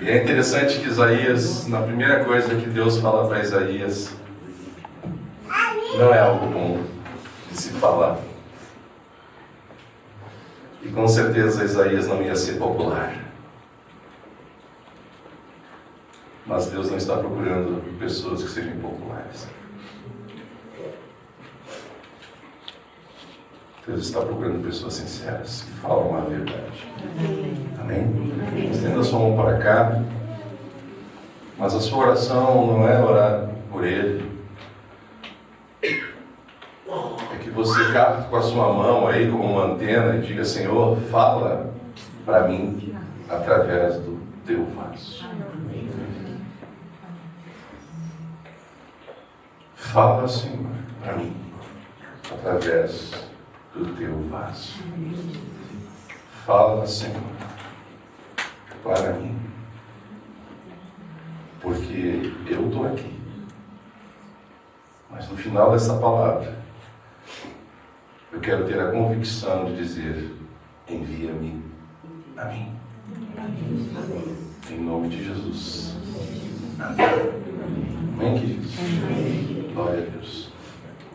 E é interessante que Isaías, na primeira coisa que Deus fala para Isaías, não é algo bom de se falar. E com certeza Isaías não ia ser popular. Mas Deus não está procurando pessoas que sejam populares. Deus está procurando pessoas sinceras, que falam a verdade. Amém? Estenda a sua mão para cá. Mas a sua oração não é orar por ele. É que você capte com a sua mão aí como uma antena e diga: Senhor, fala para mim através do teu vaso. Fala, Senhor, para mim através do teu vaso. Fala, Senhor, para mim, porque eu estou aqui. Mas no final dessa palavra, eu quero ter a convicção de dizer: envia-me a mim. Em nome de Jesus. Amém. Amém, queridos? Glória a Deus.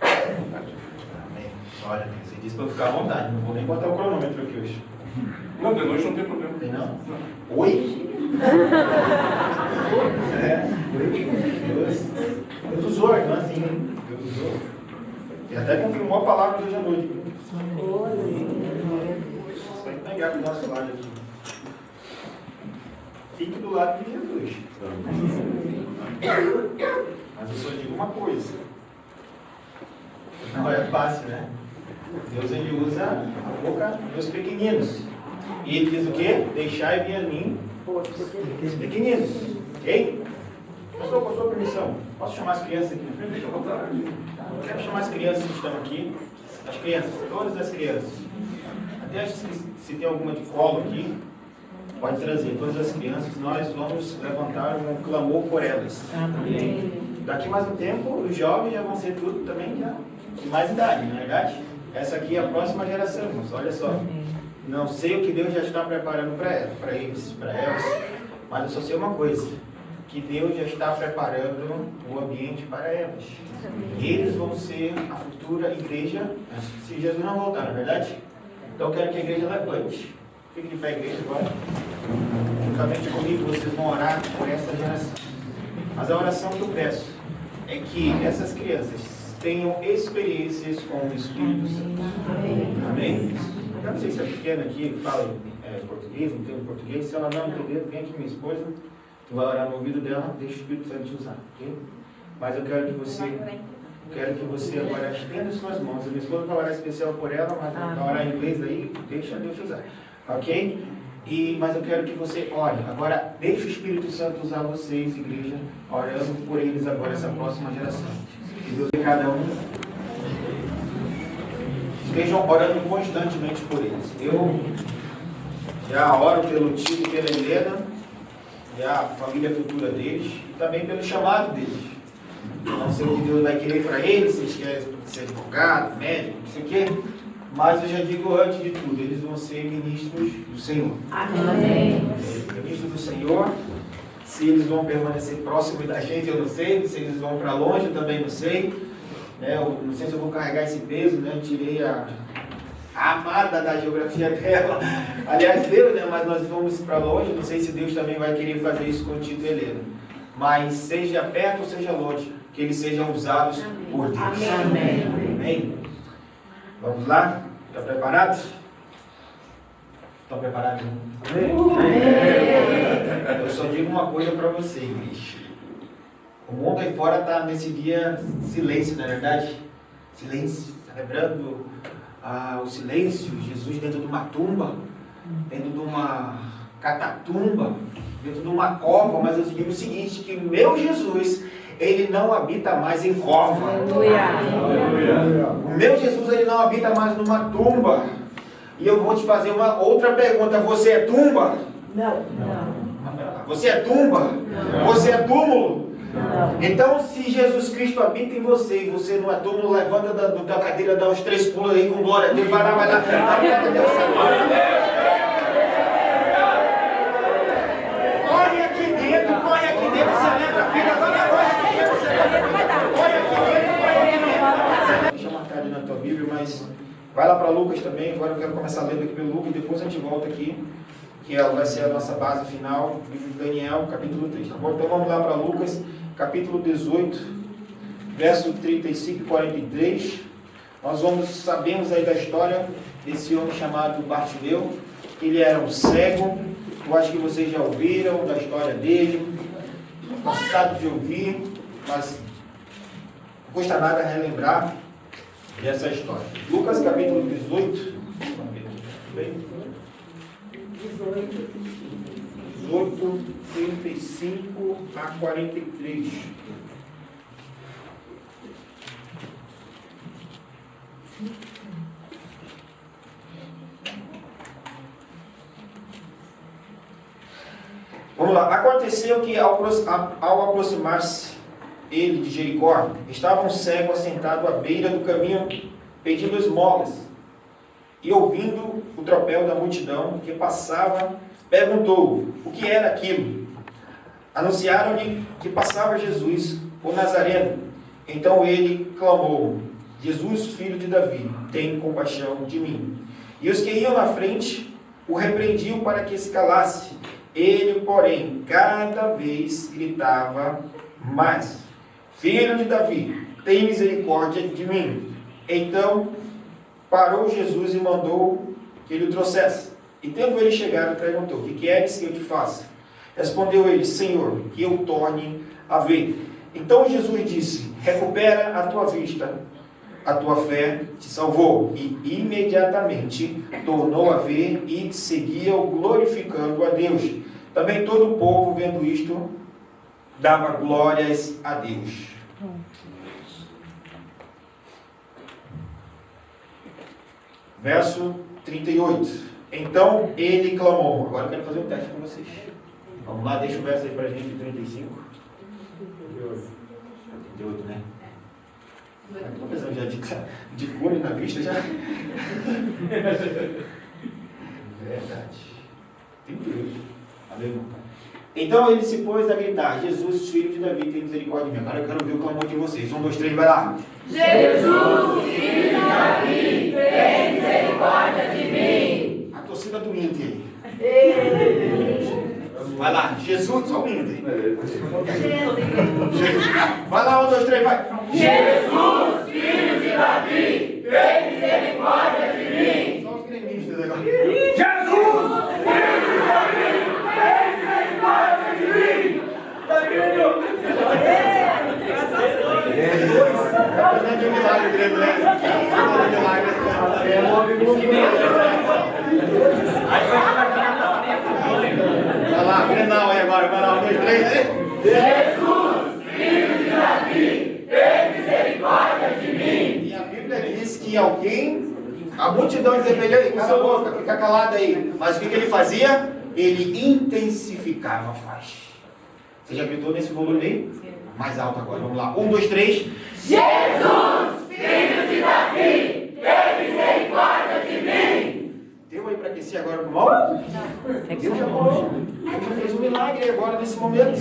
Amém. Glória a Deus. Você disse para eu ficar à vontade. Não vou nem botar o cronômetro aqui hoje. Não, de noite não tem problema. Tem não? Oi? Deus usou, então assim, Deus usou. E até confirmou a palavra de hoje à noite. Você vai pegar do nosso lado aqui. Fique do lado de Jesus. Mas eu só digo uma coisa. Não é fácil, né? Deus, ele usa a boca dos pequeninos. E ele diz o quê? Deixai vir a mim os pequeninos. Ok? Pastor, com a sua permissão, posso chamar as crianças aqui na frente? Eu quero chamar as crianças que estão aqui. As crianças, todas as crianças. Até se tem alguma de colo aqui, pode trazer todas as crianças. Nós vamos levantar um clamor por elas. Amém. Daqui mais um tempo, os jovens já vão ser tudo também já de mais idade, não é verdade? Essa aqui é a próxima geração, irmãos. Olha só. Não sei o que Deus já está preparando para eles, para elas, mas eu só sei uma coisa: que Deus já está preparando o ambiente para elas. Eles vão ser a futura igreja, se Jesus não voltar, não é verdade? Então eu quero que a igreja levante. Fique de pé, igreja, agora. Juntamente comigo, vocês vão orar por essa geração. Mas a oração que eu peço é que essas crianças tenham experiências com o Espírito Santo. Amém? Eu não sei se é pequena aqui, fala português, entende português. Se ela não entender, vem aqui minha esposa, tu vai orar no ouvido dela, deixa o Espírito Santo te usar, ok? Mas eu quero que você agora estenda suas mãos. A minha esposa vai orar especial por ela, mas vai orar em inglês aí, deixa Deus te usar, ok? Mas eu quero que você ore. Agora, deixa o Espírito Santo usar vocês, igreja, orando por eles agora, essa próxima geração. Que Deus dê cada um. Estejam orando constantemente por eles. Eu já oro pelo tio e pela Helena, e a família futura deles, e também pelo chamado deles. Não sei o que Deus vai querer para eles, se eles querem ser advogado, médico, não sei o quê. Mas eu já digo antes de tudo, eles vão ser ministros do Senhor. Amém. Ministros do Senhor. Se eles vão permanecer próximos da gente, eu não sei. Se eles vão para longe, eu também não sei. Eu não sei se eu vou carregar esse peso, né? Eu tirei a amada da geografia dela. Aliás, Deus, né? Mas nós vamos para longe. Não sei se Deus também vai querer fazer isso com o Tito e Helena. Mas seja perto ou seja longe, que eles sejam usados por Deus. Amém. Amém. Vamos lá? Estão preparados? Estão preparados? Amém. Eu só digo uma coisa para você, igreja. O mundo aí fora está nesse dia silêncio, não é verdade? Silêncio. Está lembrando o silêncio? Jesus dentro de uma tumba, dentro de uma catatumba, dentro de uma cova. Mas eu digo o seguinte, que meu Jesus, ele não habita mais em cova. O meu Jesus, ele não habita mais numa tumba. E eu vou te fazer uma outra pergunta. Você é tumba? Não. Você é tumba? Não. Você é túmulo? Não. Então, se Jesus Cristo habita em você e você não é túmulo, levanta da cadeira, dá uns 3 pulos aí com glória a Deus. Vai lá. Glória a Deus. Corre aqui Deixa marcado na tua Bíblia, mas vai lá para Lucas também. Agora eu quero começar lendo aqui pelo Lucas e depois a gente volta aqui, que vai ser a nossa base final, livro de Daniel, capítulo 3. Tá bom? Então vamos lá para Lucas, capítulo 18, verso 35 e 43. Nós sabemos aí da história desse homem chamado Bartimeu. Ele era um cego. Eu acho que vocês já ouviram da história dele, cansado de ouvir, mas não custa nada relembrar dessa história. Lucas capítulo 18, 18, 35 a 43. Vamos lá. Aconteceu que ao aproximar-se ele de Jericó, estava um cego assentado à beira do caminho, pedindo esmolas. E ouvindo o tropel da multidão que passava, perguntou o que era aquilo. Anunciaram-lhe que passava Jesus, o Nazareno. Então ele clamou: Jesus, filho de Davi, tem compaixão de mim. E os que iam na frente o repreendiam para que se calasse. Ele, porém, cada vez gritava mais: Filho de Davi, tem misericórdia de mim. Então parou Jesus e mandou que ele o trouxesse. E tendo ele chegado, perguntou: que queres que eu te faça? Respondeu ele: Senhor, que eu torne a ver. Então Jesus disse: recupera a tua vista, a tua fé te salvou. E imediatamente tornou a ver e seguia-o glorificando a Deus. Também todo o povo, vendo isto, dava glórias a Deus. Verso 38. Então ele clamou. Agora eu quero fazer um teste com vocês. Vamos lá, deixa o verso aí pra gente, 35. 38, né? Estou pensando já de cura na vista já. Verdade. 38. Aleluia. Então ele se pôs a gritar: Jesus, filho de Davi, tem misericórdia de mim. Agora eu quero ver o clamor de vocês. 1, 2, 3, vai lá. Jesus, filho de Davi, tem misericórdia de mim. A torcida do Inter. Vai lá, Jesus, só o Inter. Vai lá, 1, 2, 3, vai. Jesus, filho de Davi, tem misericórdia de mim. Só os gremistas agora. Jesus, filho de Davi, tem misericórdia de mim. Não é milagre grego, né? Não é milagre. Vai lá, Grenal aí agora. Vai lá, 1, 2, 3. Jesus, filho de Davi, tem misericórdia de mim. E a Bíblia diz que alguém, a multidão dizia: ei, cala a boca, fica calado aí. Mas o que ele fazia? Ele intensificava a voz. Você já gritou nesse volume aí? Mais alto agora, vamos lá. 1, 2, 3. Jesus, filho de Davi, tem misericórdia de mim. Deu aí para aquecer agora pro mal? Deus já falou. Deus já fez um milagre aí agora nesse momento.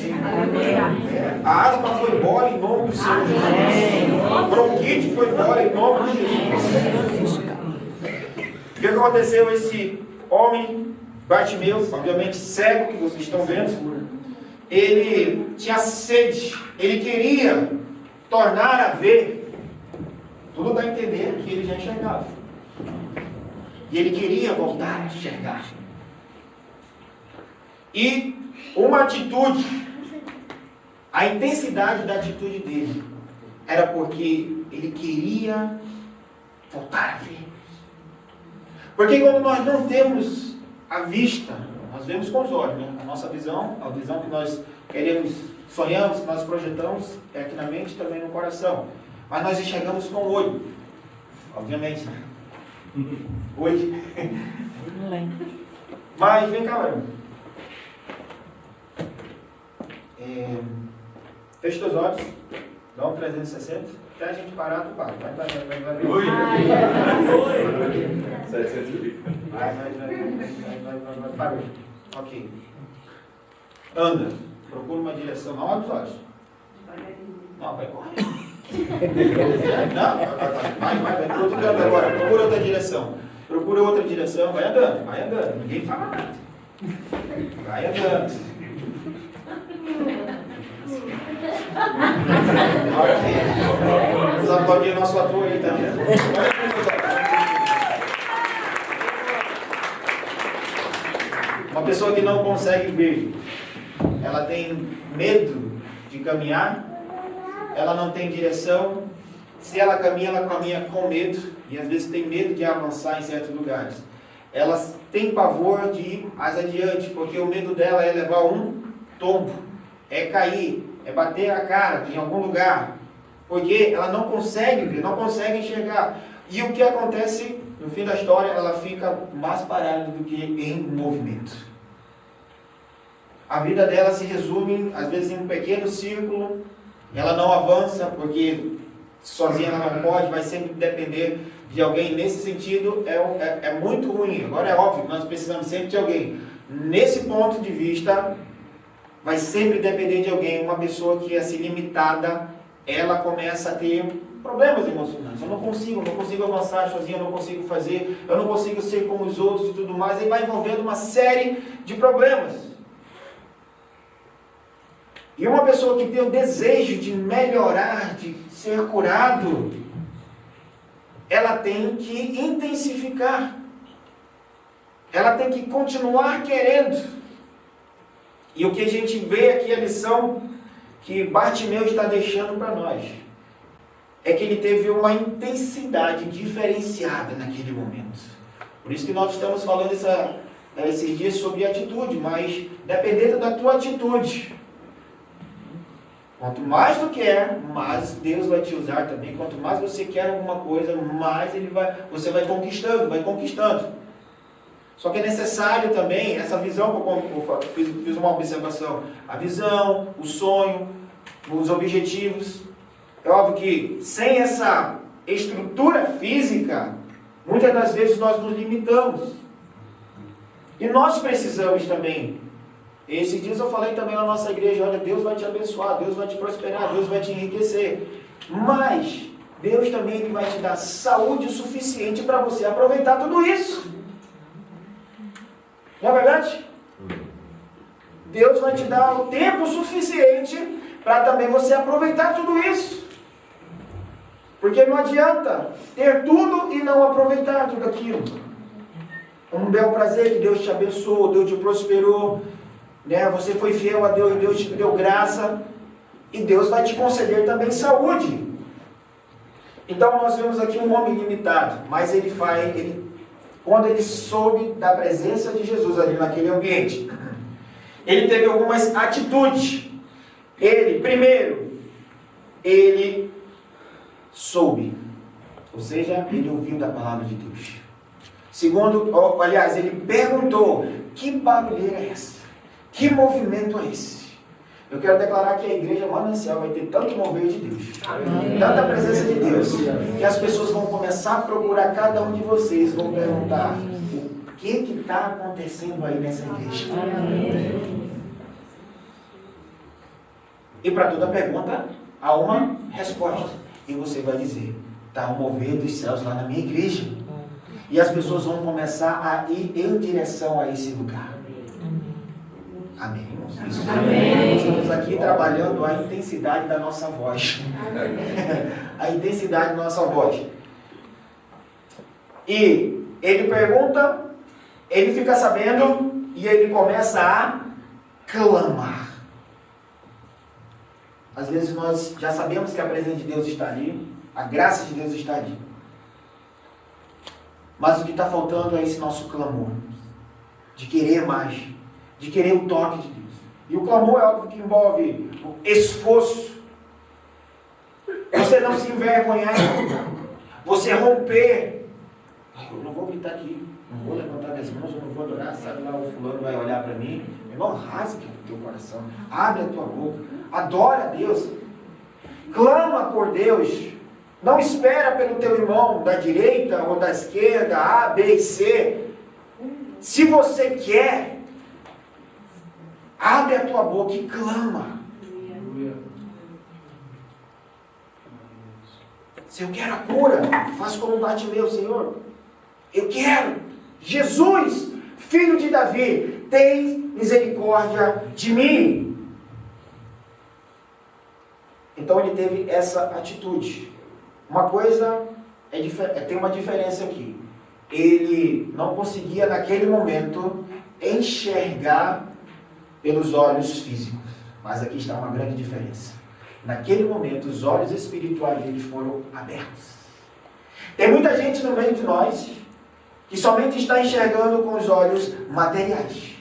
A asma foi embora em nome do Senhor Jesus. A bronquite foi embora em nome de Jesus. O que aconteceu? Esse homem, Bartimeu, obviamente cego, que vocês estão vendo, ele tinha sede, ele queria tornar a ver. Tudo dá a entender que ele já enxergava. E ele queria voltar a enxergar. E uma atitude, a intensidade da atitude dele, era porque ele queria voltar a ver. Porque quando nós não temos a vista, nós vemos com os olhos, né? A nossa visão, a visão que nós queremos, sonhamos, que nós projetamos, é aqui na mente, também no coração. Mas nós enxergamos com o olho, obviamente, né? Hoje. Mas vem cá, olha. Feche teus olhos, dá um 360, até a gente parar, tu para. Vai. Oi! Vai. Parou. Ok. Anda. Procura uma direção. Não abre os olhos. Não, vai correr. Não, vai para outro canto agora. Procura outra direção. Procura outra direção. Vai andando, vai andando. Ninguém fala nada. Vai andando. Só pode ir nosso ator aí também. Uma pessoa que não consegue ver, ela tem medo de caminhar, ela não tem direção. Se ela caminha com medo, e às vezes tem medo de avançar em certos lugares. Ela tem pavor de ir mais adiante, porque o medo dela é levar um tombo, é cair, é bater a cara em algum lugar, porque ela não consegue ver, não consegue enxergar. E o que acontece, no fim da história, ela fica mais parada do que em movimento. A vida dela se resume, às vezes, em um pequeno círculo. Ela não avança, porque sozinha ela não pode, vai sempre depender de alguém. Nesse sentido, é muito ruim. Agora é óbvio que nós precisamos sempre de alguém. Nesse ponto de vista, vai sempre depender de alguém. Uma pessoa que é assim limitada, ela começa a ter problemas emocionais. Eu não consigo avançar sozinho, eu não consigo fazer, eu não consigo ser como os outros e tudo mais. Aí vai envolvendo uma série de problemas. E uma pessoa que tem o desejo de melhorar, de ser curado, ela tem que intensificar. Ela tem que continuar querendo. E o que a gente vê aqui, a lição que Bartimeu está deixando para nós, é que ele teve uma intensidade diferenciada naquele momento. Por isso que nós estamos falando esses dias sobre atitude, mas dependendo da tua atitude, quanto mais tu quer, mais Deus vai te usar também. Quanto mais você quer alguma coisa, mais você vai conquistando. Só que é necessário também essa visão, eu fiz uma observação, a visão, o sonho, os objetivos. É óbvio que sem essa estrutura física, muitas das vezes nós nos limitamos. E nós precisamos também. Esses dias eu falei também na nossa igreja, olha, Deus vai te abençoar, Deus vai te prosperar, Deus vai te enriquecer. Mas Deus também vai te dar saúde suficiente para você aproveitar tudo isso. Não é verdade? Deus vai te dar o tempo suficiente para também você aproveitar tudo isso. Porque não adianta ter tudo e não aproveitar tudo aquilo. Um bel prazer que Deus te abençoou, Deus te prosperou, né? Você foi fiel a Deus, Deus te deu graça, e Deus vai te conceder também saúde. Então nós vemos aqui um homem limitado, mas quando ele soube da presença de Jesus ali naquele ambiente, ele teve algumas atitudes. Primeiro, ele soube, ou seja, ele ouviu da palavra de Deus. Segundo, ele perguntou, que barulheira é essa? Que movimento é esse? Eu quero declarar que a igreja Manancial vai ter tanto mover de Deus, tanta presença de Deus, que as pessoas vão começar a procurar cada um de vocês, vão perguntar, o que está acontecendo aí nessa igreja? E para toda pergunta, há uma resposta. E você vai dizer, está um mover dos céus lá na minha igreja. E as pessoas vão começar a ir em direção a esse lugar. Amém, irmãos? Amém. Nós estamos aqui trabalhando a intensidade da nossa voz. A intensidade da nossa voz. E ele pergunta, ele fica sabendo e ele começa a clamar. Às vezes nós já sabemos que a presença de Deus está ali, a graça de Deus está ali. Mas o que está faltando é esse nosso clamor, de querer mais, de querer o toque de Deus. E o clamor é algo que envolve o esforço, você não se envergonhar, você romper. Eu não vou gritar aqui, não vou levantar minhas mãos, eu não vou adorar, sabe lá, o fulano vai olhar para mim. Meu irmão, rasgue o teu coração, abre a tua boca, adora a Deus, clama por Deus. Não espera pelo teu irmão da direita ou da esquerda, A, B e C. Se você quer, abre a tua boca e clama. Se eu quero a cura, faço como bate meu, Senhor. Eu quero. Jesus, filho de Davi, tem misericórdia de mim. Então ele teve essa atitude. Uma coisa tem uma diferença aqui. Ele não conseguia naquele momento enxergar pelos olhos físicos. Mas aqui está uma grande diferença. Naquele momento, os olhos espirituais dele foram abertos. Tem muita gente no meio de nós que somente está enxergando com os olhos materiais.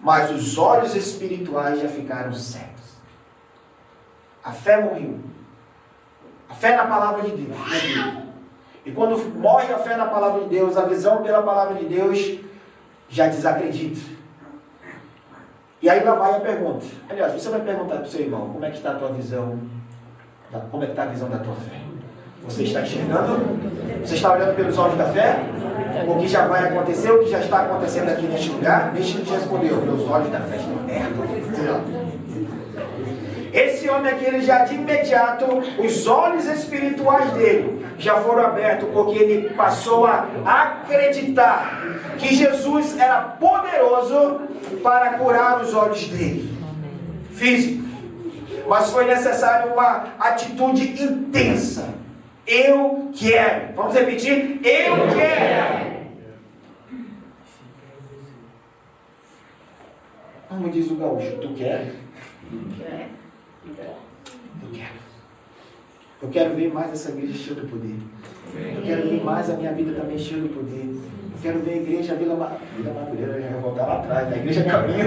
Mas os olhos espirituais já ficaram cegos. A fé morreu. A fé na palavra de Deus morreu. E quando morre a fé na palavra de Deus, a visão pela palavra de Deus já desacredita. E aí lá vai a pergunta. Aliás, você vai perguntar para o seu irmão, como é que está a tua visão? Como é que está a visão da tua fé? Você está enxergando? Você está olhando pelos olhos da fé? O que já vai acontecer, o que já está acontecendo aqui neste lugar? Deixa ele responder, meus olhos da fé estão abertos. Esse homem aqui, ele já de imediato, os olhos espirituais dele já foram abertos, porque ele passou a acreditar que Jesus era poderoso para curar os olhos dele, físicos. Mas foi necessário uma atitude intensa. Eu quero. Vamos repetir? Eu quero. Como diz o gaúcho, tu quer? Eu quero. Eu quero ver mais essa igreja cheia do poder. Eu quero ver mais a minha vida também cheia do poder. Eu quero ver a igreja Vila Madureira, já vou voltar lá atrás, a igreja Caminho.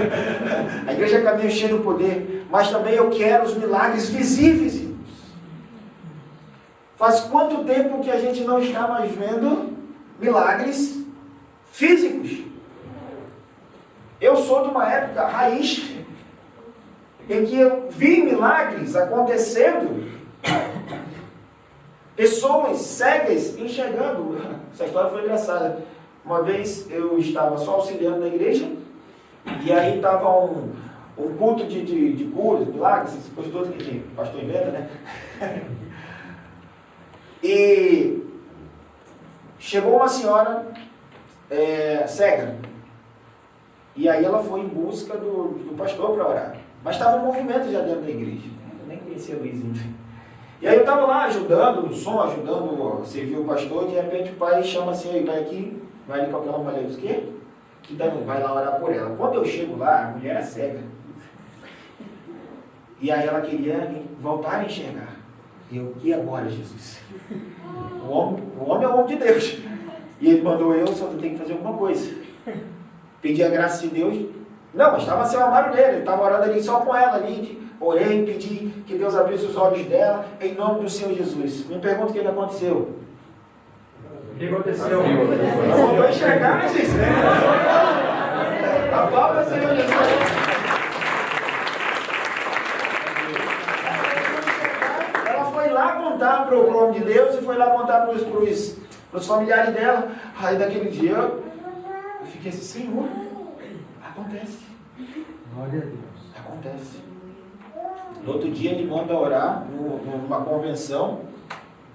A igreja Caminho cheia do poder. Mas também eu quero os milagres visíveis, irmãos. Faz quanto tempo que a gente não está mais vendo milagres físicos? Eu sou de uma época raiz em que eu vi milagres acontecendo, pessoas cegas enxergando. Essa história foi engraçada. Uma vez eu estava só auxiliando na igreja, e aí estava um culto de curas, milagres, essas coisas todas que o pastor inventa, né? E chegou uma senhora cega, e aí ela foi em busca do pastor para orar. Mas estava um movimento já dentro da igreja. Eu nem conhecia o Luizinho. E aí eu estava lá ajudando no som, ajudando a servir o pastor. De repente o pai chama assim, aí vai aqui, vai ali com aquela mulher e diz, quê? Que vai lá orar por ela. Quando eu chego lá, a mulher é cega. E aí ela queria voltar a enxergar. E agora, Jesus? O homem é o homem de Deus. E ele mandou só tenho que fazer alguma coisa. Pedir a graça de Deus. Não, mas estava sem o armário dele, ele estava orando ali só com ela ali, orei, pedi que Deus abrisse os olhos dela, em nome do Senhor Jesus. Me pergunta o que aconteceu. O que aconteceu? Ela voltou a enxergar, gente. A palavra do Senhor Jesus. Ela foi lá contar para o homem de Deus e foi lá contar para os familiares dela. Aí daquele dia eu fiquei assim, Senhor. Acontece. Glória a Deus. Acontece. No outro dia ele manda orar numa convenção.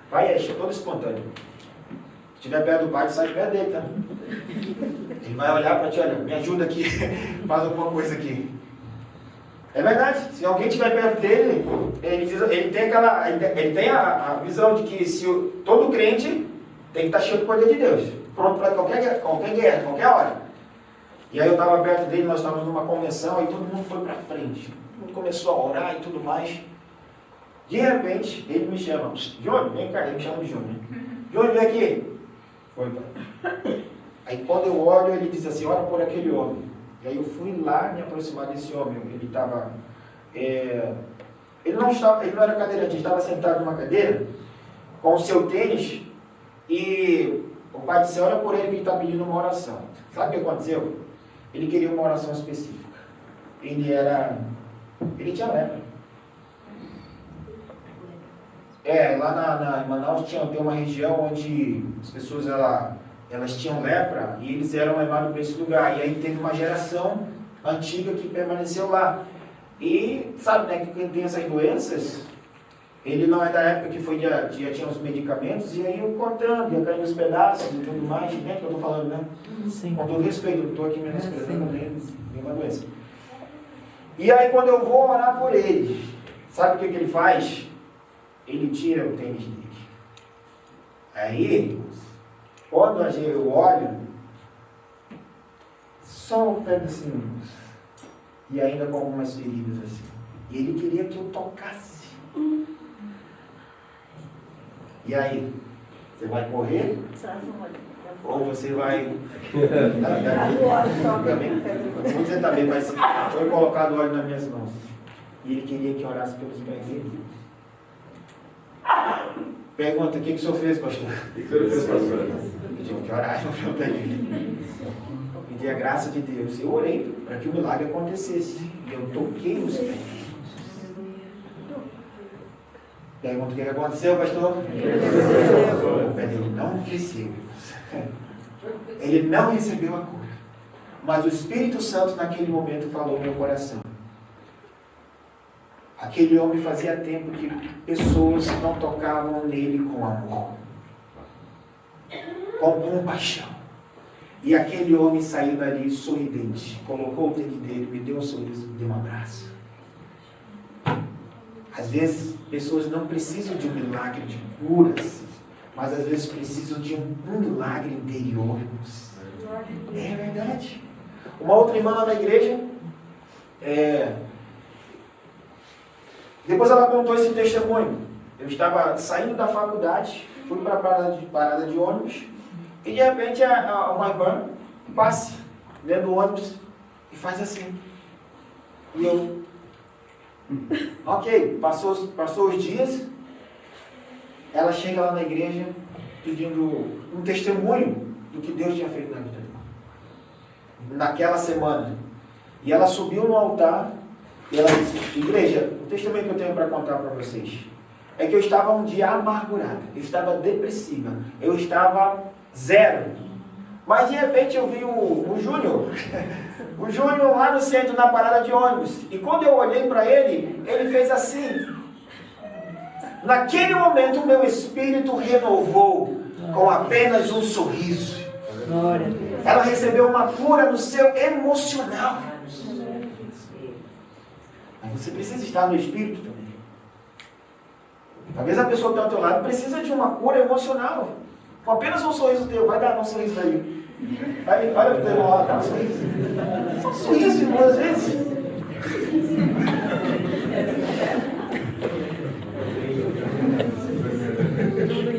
Pai é todo espontâneo. Se estiver perto do pai, sai perto dele, tá? Ele vai olhar para ti, olha, me ajuda aqui, faz alguma coisa aqui. É verdade, se alguém estiver perto dele, ele tem a visão de que todo crente tem que estar cheio do poder de Deus, pronto para qualquer guerra, qualquer hora. E aí eu estava perto dele, nós estávamos numa convenção, e todo mundo foi para frente. Todo mundo começou a orar e tudo mais. De repente, ele me chama, Júnior, vem cá, ele me chama de Júnior. Júnior, vem aqui. Foi, pai. Aí quando eu olho, ele diz assim, ora por aquele homem. E aí eu fui lá me aproximar desse homem. Ele estava... Ele não era cadeirante, ele estava sentado numa cadeira, com o seu tênis, e o pai disse, ora por ele que ele está pedindo uma oração. Sabe o que aconteceu? Ele queria uma oração específica. Ele tinha lepra. Lá em Manaus tem uma região onde as pessoas elas tinham lepra e eles eram levados para esse lugar. E aí teve uma geração antiga que permaneceu lá. E sabe, né, que quem tem essas doenças, Ele não é da época que foi já tinha os medicamentos, e aí eu cortando, ia caindo os pedaços e tudo mais, entende o que eu estou falando, né? Sim. Com todo respeito, eu não estou aqui menosprezando nenhuma doença. E aí quando eu vou orar por ele, sabe o que ele faz? Ele tira o tênis dele. Aí, quando eu olho, só o pé assim, e ainda com algumas feridas assim. E ele queria que eu tocasse. E aí? Você vai correr? Ou você vai... Vou dizer também, mas foi colocado óleo nas minhas mãos. E ele queria que eu orasse pelos pés dele. Pergunta, o que o senhor fez, pastor? O que o senhor fez, pastor? Eu tive que orar, não foi dele. Pedi a graça de Deus. Eu orei para que o milagre acontecesse. E eu toquei os pés. Pergunta, o que aconteceu, pastor? O pé dele não cresceu. Ele não recebeu a cura. Mas o Espírito Santo naquele momento falou no meu coração. Aquele homem fazia tempo que pessoas não tocavam nele com amor, com compaixão. E aquele homem saiu dali sorridente, colocou o dedo dele, me deu um sorriso, me deu um abraço. Às vezes, pessoas não precisam de um milagre de curas, mas às vezes precisam de um milagre interior. É verdade. Uma outra irmã lá na igreja, depois ela contou esse testemunho. Eu estava saindo da faculdade, fui para a parada de ônibus, e de repente uma irmã passa dentro do ônibus e faz assim. E eu, ok, passou os dias, ela chega lá na igreja pedindo um testemunho do que Deus tinha feito na vida dela. Naquela semana. E ela subiu no altar e ela disse, igreja, o testemunho que eu tenho para contar para vocês é que eu estava um dia amargurada, eu estava depressiva, eu estava zero. Mas de repente eu vi o Júnior, o Júnior lá no centro, na parada de ônibus. E quando eu olhei para ele, ele fez assim. Naquele momento o meu espírito renovou com apenas um sorriso. Ela recebeu uma cura no seu emocional. Mas você precisa estar no espírito também. Talvez a pessoa que está ao teu lado precisa de uma cura emocional. Com apenas um sorriso teu. Vai dar um sorriso daí. Vai, olha para o teu irmão lá, dá um sorriso. Só um sorriso, irmão, às vezes.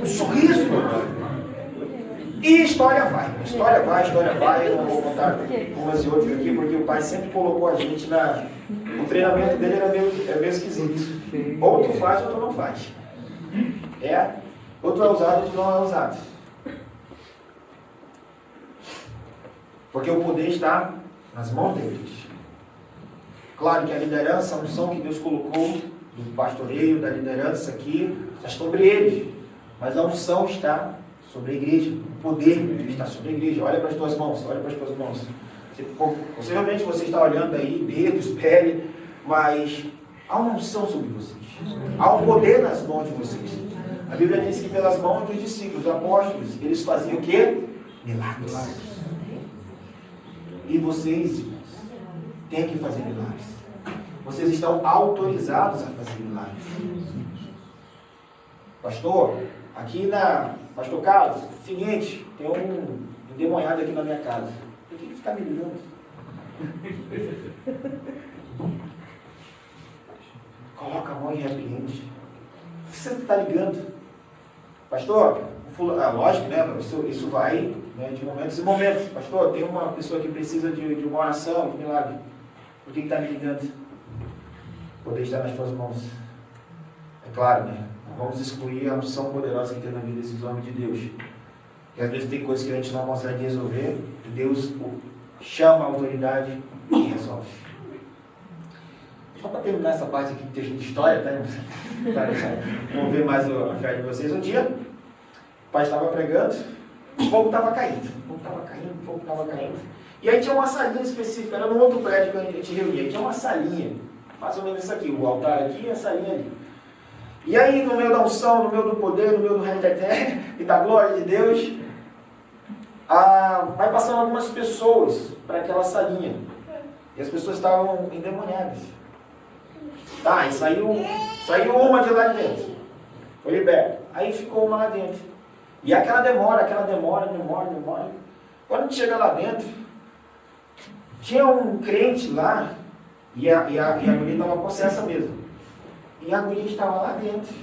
Um sorriso, irmão. E história vai. Eu não vou contar umas e outras aqui, porque o pai sempre colocou a gente o treinamento dele é meio esquisito. Ou tu faz ou tu não faz. Ou tu é usado ou tu não é usado. Porque o poder está nas mãos deles. Claro que a liderança, a unção que Deus colocou, do pastoreio, da liderança aqui, está sobre eles. Mas a unção está sobre a igreja. O poder está sobre a igreja. Olha para as tuas mãos, Possivelmente você está olhando aí, dedos, pele, mas há uma unção sobre vocês. Há um poder nas mãos de vocês. A Bíblia diz que pelas mãos dos discípulos, dos apóstolos, eles faziam o quê? Milagres. E vocês, irmãos, têm que fazer milagres. Vocês estão autorizados a fazer milagres. Pastor, aqui Pastor Carlos, seguinte, tem um endemoniado aqui na minha casa. Por que está me ligando? Coloca a mão e repreende. Por que você está ligando? Pastor, lógico, né? Isso vai, né, de momentos em momentos. Pastor, tem uma pessoa que precisa de uma oração, de milagre. Por que está me ligando? O poder está nas tuas mãos. É claro, né? Vamos excluir a unção poderosa que tem na vida desses homens de Deus. E às vezes tem coisas que a gente não consegue resolver, e Deus chama a autoridade e resolve. Só para terminar essa parte aqui de texto de história, tá? Vamos ver mais a fé de vocês. Um dia, o pai estava pregando, o fogo estava caindo. O fogo estava caindo. E aí tinha uma salinha específica, era num outro prédio que a gente reunia. Tinha uma salinha, mais ou menos isso aqui, o altar aqui e a salinha ali. E aí, no meio da unção, no meio do poder, no meio do reino da terra e da glória de Deus, vai passando algumas pessoas para aquela salinha. E as pessoas estavam endemoniadas. Tá, e saiu uma de lá de dentro. Foi liberta. Aí ficou uma lá dentro. E aquela demora. Quando a gente chega lá dentro, tinha um crente lá, e a guria estava possessa mesmo. E a guria estava lá dentro,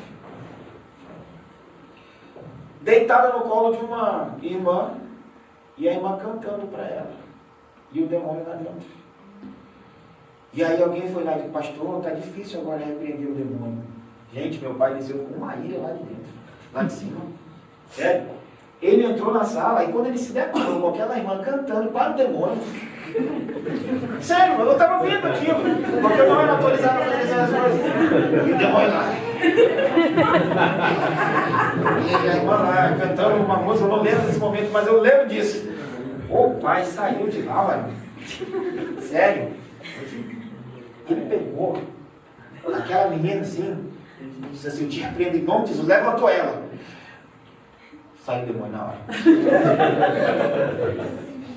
deitada no colo de uma irmã, e a irmã cantando para ela. E o demônio lá dentro. E aí alguém foi lá e disse, pastor, está difícil agora repreender o demônio. Gente, meu pai desceu com uma ilha lá de dentro, lá de cima. Sério? Ele entrou na sala e quando ele se deparou com aquela irmã cantando para o demônio, sério, eu estava vendo aquilo, porque eu não era autorizado a fazer essas coisas. E o demônio lá. E a irmã lá cantando uma música, eu não lembro desse momento, mas eu lembro disso. O pai saiu de lá, mano. Sério. Ele pegou aquela menina assim, disse assim, eu te repreendo em nome de Jesus, levantou ela. Saiu o demônio na hora.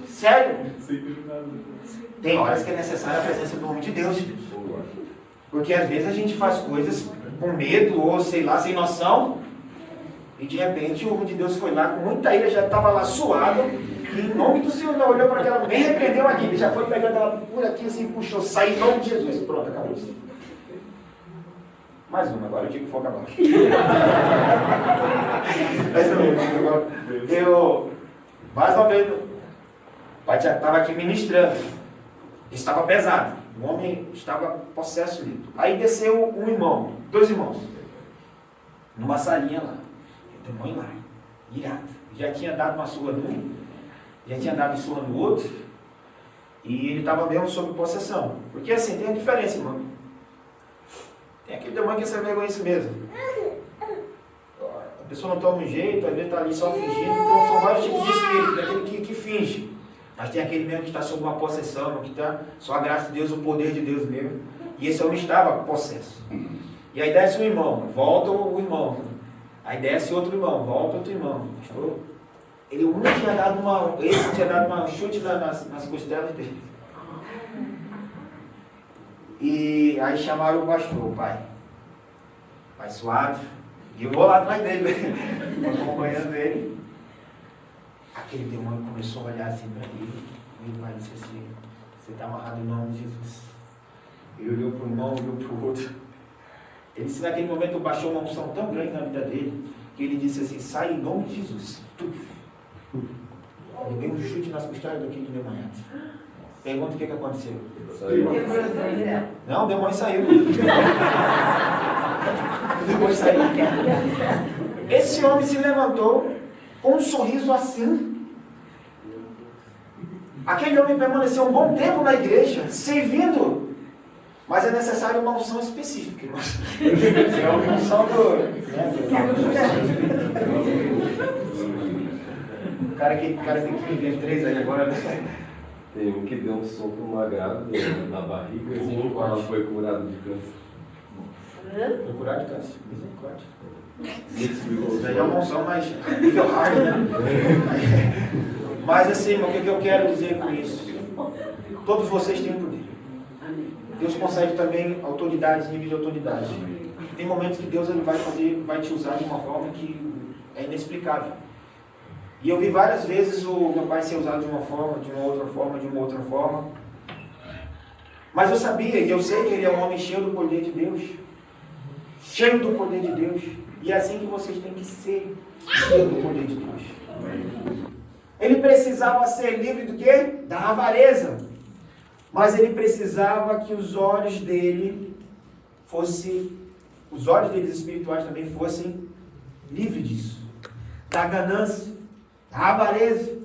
Sério? Tem horas que é necessária a presença do homem de Deus. Porque às vezes a gente faz coisas com medo ou sei lá, sem noção. E de repente o homem de Deus foi lá com muita ira, já estava lá suado. E em nome do Senhor, não olhou para aquela, nem repreendeu a Bíblia. Já foi pegando ela por aqui assim, puxou, saiu em nome de Jesus. Pronto, acabou isso. Mais uma, agora eu digo que for acabar. Eu, mais ou menos, o pai estava aqui ministrando. Estava pesado. O homem estava possesso ali. Aí desceu um irmão, 2 irmãos, numa salinha lá. O demônio lá, irado. Já tinha dado uma surra num, já tinha dado surra no outro. E ele estava mesmo sob possessão. Porque assim, tem a diferença, irmão. Tem aquele demônio que é vergonha em si mesmo. A pessoa não toma um jeito, às vezes está ali só fingindo. Então são vários tipos de espírito, tem aquele que finge. Mas tem aquele mesmo que está sob uma possessão, que está só a graça de Deus, o poder de Deus mesmo. E esse homem estava possesso. E aí desce um irmão, volta o irmão. Aí desce outro irmão, volta outro irmão. Esse tinha dado uma chute nas costelas dele. E aí chamaram o pastor, o pai suave, e eu vou lá atrás dele, acompanhando ele. Aquele demônio começou a olhar assim para ele, e o pai disse assim, você está amarrado em nome de Jesus. Ele olhou para um irmão, olhou para o outro. Ele disse, naquele momento baixou uma unção tão grande na vida dele, que ele disse assim, sai em nome de Jesus. Ele deu um chute nas costelas daquele demônio. Pergunta o que aconteceu. Não, o demônio saiu. O demônio saiu. Esse homem se levantou com um sorriso assim. Aquele homem permaneceu um bom tempo na igreja, servindo. Mas é necessário uma unção específica, irmãos. É uma unção do... O cara tem que viver 3 aí agora, né? Tem um que deu um soco numa grávida na barriga e ela foi curada de câncer. Foi curada de câncer? Misericórdia. Isso aí é uma unção mais hard, né? Mas assim, irmão, o que eu quero dizer com isso? Todos vocês têm poder. Deus concede também autoridade, nível de autoridade. Tem momentos que Deus ele vai te usar de uma forma que é inexplicável. E eu vi várias vezes o meu pai ser usado de uma forma, de uma outra forma, de uma outra forma. Mas eu sabia, e eu sei que ele é um homem cheio do poder de Deus. Cheio do poder de Deus. E é assim que vocês têm que ser, cheio do poder de Deus. Ele precisava ser livre do quê? Da avareza. Mas ele precisava que os olhos dele espirituais também fossem livres disso. Da ganância, da avareza,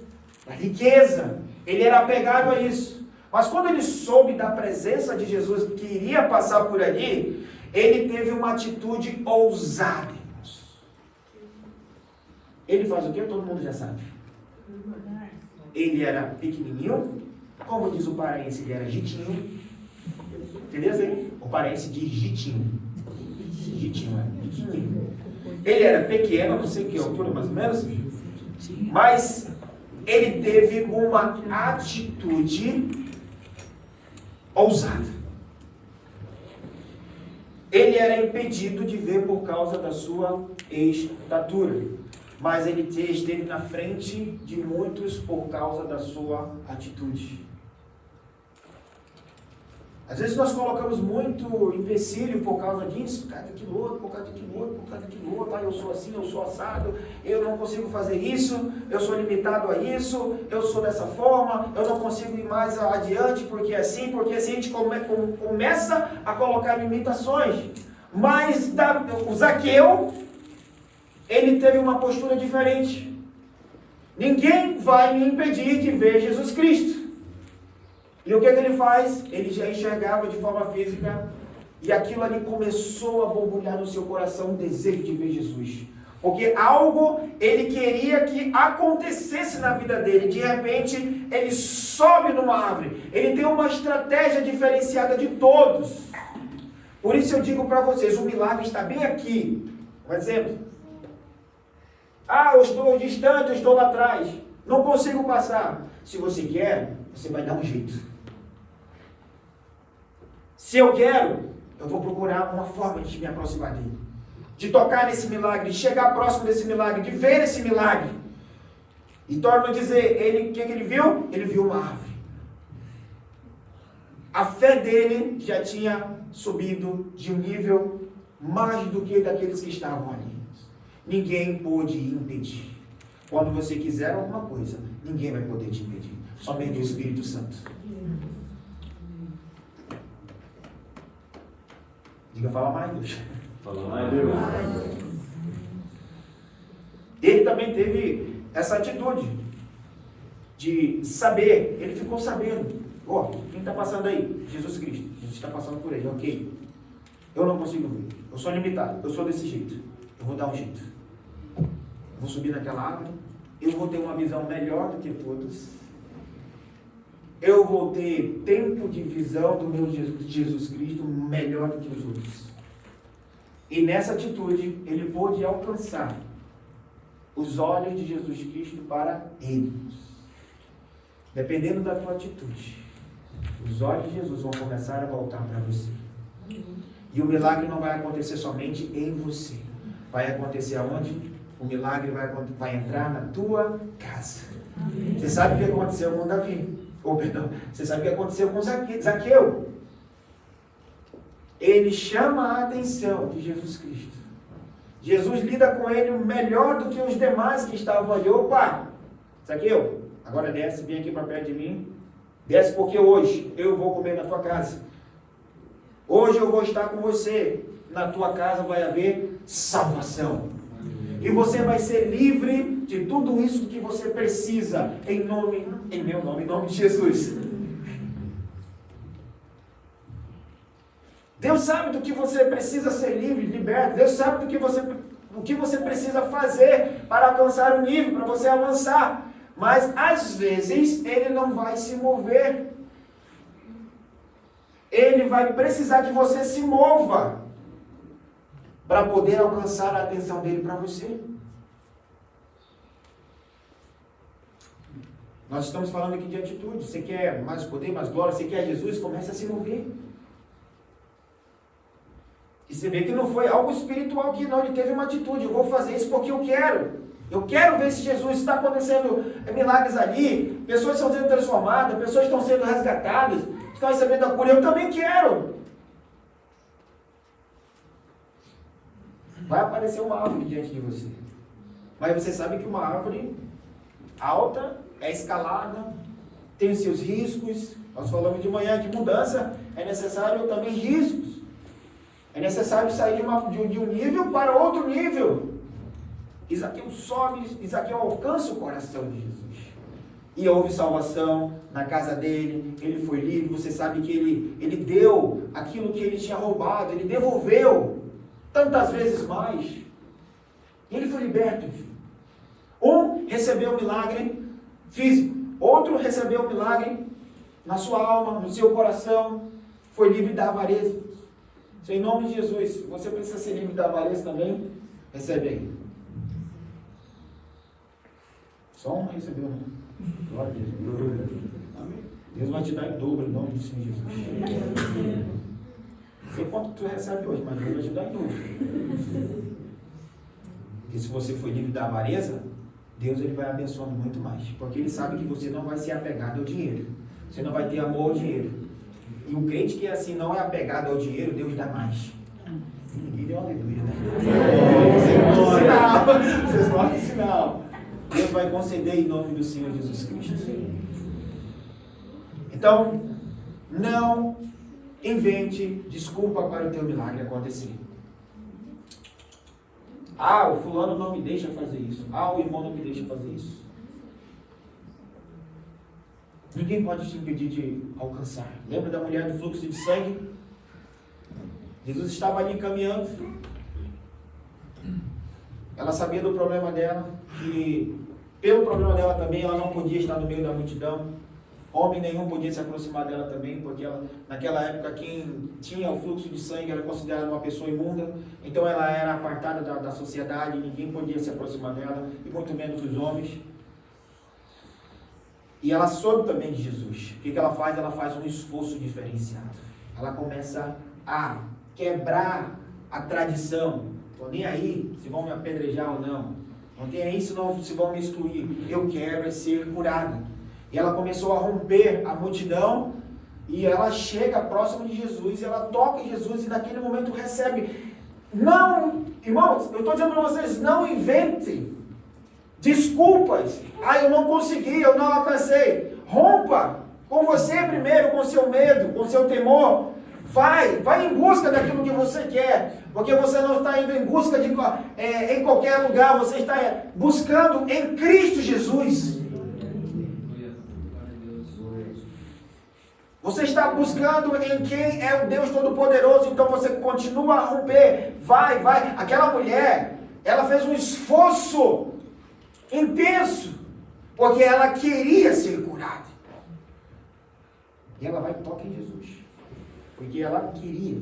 da riqueza. Ele era apegado a isso. Mas quando ele soube da presença de Jesus que iria passar por ali, ele teve uma atitude ousada, irmãos. Ele faz o quê? Todo mundo já sabe. Ele era pequenininho, como diz o paraense, ele era jitinho. Entendeu assim? O paraense diz jitinho. jeitinho, pequenininho. Ele era pequeno, não sei que altura mais ou menos, mas ele teve uma atitude ousada. Ele era impedido de ver por causa da sua estatura, mas ele esteve na frente de muitos por causa da sua atitude. Às vezes nós colocamos muito empecilho por causa disso, por causa daquilo outro, por causa daquilo outro, por causa daquilo outro. Eu sou assim, eu sou assado, eu não consigo fazer isso, eu sou limitado a isso, eu sou dessa forma, eu não consigo ir mais adiante porque assim a gente começa a colocar limitações. Mas o Zaqueu, ele teve uma postura diferente. Ninguém vai me impedir de ver Jesus Cristo. E o que ele faz? Ele já enxergava de forma física, e aquilo ali começou a borbulhar no seu coração um desejo de ver Jesus. Porque algo ele queria que acontecesse na vida dele. De repente, ele sobe numa árvore. Ele tem uma estratégia diferenciada de todos. Por isso eu digo para vocês, o milagre está bem aqui. Um exemplo. Eu estou distante, eu estou lá atrás. Não consigo passar. Se você quer, você vai dar um jeito. Se eu quero, eu vou procurar uma forma de me aproximar dele. De tocar nesse milagre, de chegar próximo desse milagre, de ver esse milagre. E torno a dizer, o que ele viu? Ele viu uma árvore. A fé dele já tinha subido de um nível mais do que daqueles que estavam ali. Ninguém pôde impedir. Quando você quiser alguma coisa, ninguém vai poder te impedir. Somente o Espírito Santo. Diga, fala mais, Deus. Fala mais, Deus. Ele também teve essa atitude de saber. Ele ficou sabendo. Quem está passando aí? Jesus Cristo. Jesus está passando por aí, ok. Eu não consigo ver. Eu sou limitado. Eu sou desse jeito. Eu vou dar um jeito. Eu vou subir naquela árvore. Eu vou ter uma visão melhor do que todos. Eu vou ter tempo de visão do meu Jesus Cristo melhor do que os outros. E nessa atitude, ele pôde alcançar os olhos de Jesus Cristo para eles. Dependendo da tua atitude, os olhos de Jesus vão começar a voltar para você. E o milagre não vai acontecer somente em você. Vai acontecer aonde? O milagre vai entrar na tua casa. Você sabe o que aconteceu com Davi? Você sabe o que aconteceu com Zaqueu? Ele chama a atenção de Jesus Cristo. Jesus lida com ele melhor do que os demais que estavam ali. Opa, Zaqueu, agora desce, vem aqui para perto de mim. Desce porque hoje eu vou comer na tua casa. Hoje eu vou estar com você. Na tua casa vai haver salvação. E você vai ser livre de tudo isso que você precisa. Em meu nome, em nome de Jesus. Deus sabe do que você precisa ser livre, liberto. Deus sabe do que você precisa fazer para alcançar o nível, para você avançar. Mas às vezes ele não vai se mover. Ele vai precisar que você se mova para poder alcançar a atenção dele para você. Nós estamos falando aqui de atitude. Você quer mais poder, mais glória? Você quer Jesus? Comece a se mover. E você vê que não foi algo espiritual que não, ele teve uma atitude. Eu vou fazer isso porque eu quero. Eu quero ver se Jesus está acontecendo milagres ali. Pessoas estão sendo transformadas, pessoas estão sendo resgatadas, estão recebendo a cura. Eu também quero. Vai aparecer uma árvore diante de você. Mas você sabe que uma árvore alta, é escalada, tem os seus riscos. Nós falamos de manhã que mudança é necessário também riscos. É necessário sair de um nível para outro nível. Zaqueu sobe, Zaqueu alcança o coração de Jesus. E houve salvação na casa dele, ele foi livre. Você sabe que ele deu aquilo que ele tinha roubado, ele devolveu tantas vezes mais. E ele foi liberto. Um recebeu o milagre físico, outro recebeu o milagre na sua alma, no seu coração, foi livre da avareza. Em nome de Jesus, você precisa ser livre da avareza também? Recebe aí. Só um recebeu, né? Glória a Deus. Amém. Deus vai te dar em dobro em nome do Senhor Jesus. Não sei quanto tu recebe hoje, mas Deus vai te dar em dobro. E se você for livre da avareza, Deus ele vai abençoando muito mais. Porque Ele sabe que você não vai ser apegado ao dinheiro. Você não vai ter amor ao dinheiro. E o crente que é assim, não é apegado ao dinheiro, Deus dá mais. Ninguém deu aleluia, né? Vocês não sinal. Deus vai conceder em nome do Senhor Jesus Cristo. Então, não invente desculpa para o teu milagre acontecer. Ah, o fulano não me deixa fazer isso. Ah, o irmão não me deixa fazer isso. Ninguém pode te impedir de alcançar. Lembra da mulher do fluxo de sangue? Jesus estava ali caminhando. Ela sabia do problema dela, que pelo problema dela também ela não podia estar no meio da multidão. Homem nenhum podia se aproximar dela também, porque ela, naquela época quem tinha o fluxo de sangue era considerada uma pessoa imunda. Então ela era apartada da sociedade, ninguém podia se aproximar dela, e muito menos os homens. E ela soube também de Jesus. O que ela faz? Ela faz um esforço diferenciado. Ela começa a quebrar a tradição. Estou nem aí se vão me apedrejar ou não. Não tem aí se vão me excluir. Eu quero é ser curada. E ela começou a romper a multidão. E ela chega próximo de Jesus. E ela toca em Jesus e naquele momento recebe. Não, irmãos, eu estou dizendo para vocês, não inventem desculpas. Ah, eu não consegui, eu não alcancei. Rompa com você primeiro, com seu medo, com seu temor. Vai em busca daquilo que você quer. Porque você não está indo em busca de em qualquer lugar. Você está buscando em Cristo Jesus. Você está buscando em quem é o Deus Todo-Poderoso. Então você continua a romper. Vai. Aquela mulher, ela fez um esforço intenso, porque ela queria ser curada. E ela vai e toca em Jesus, porque ela queria.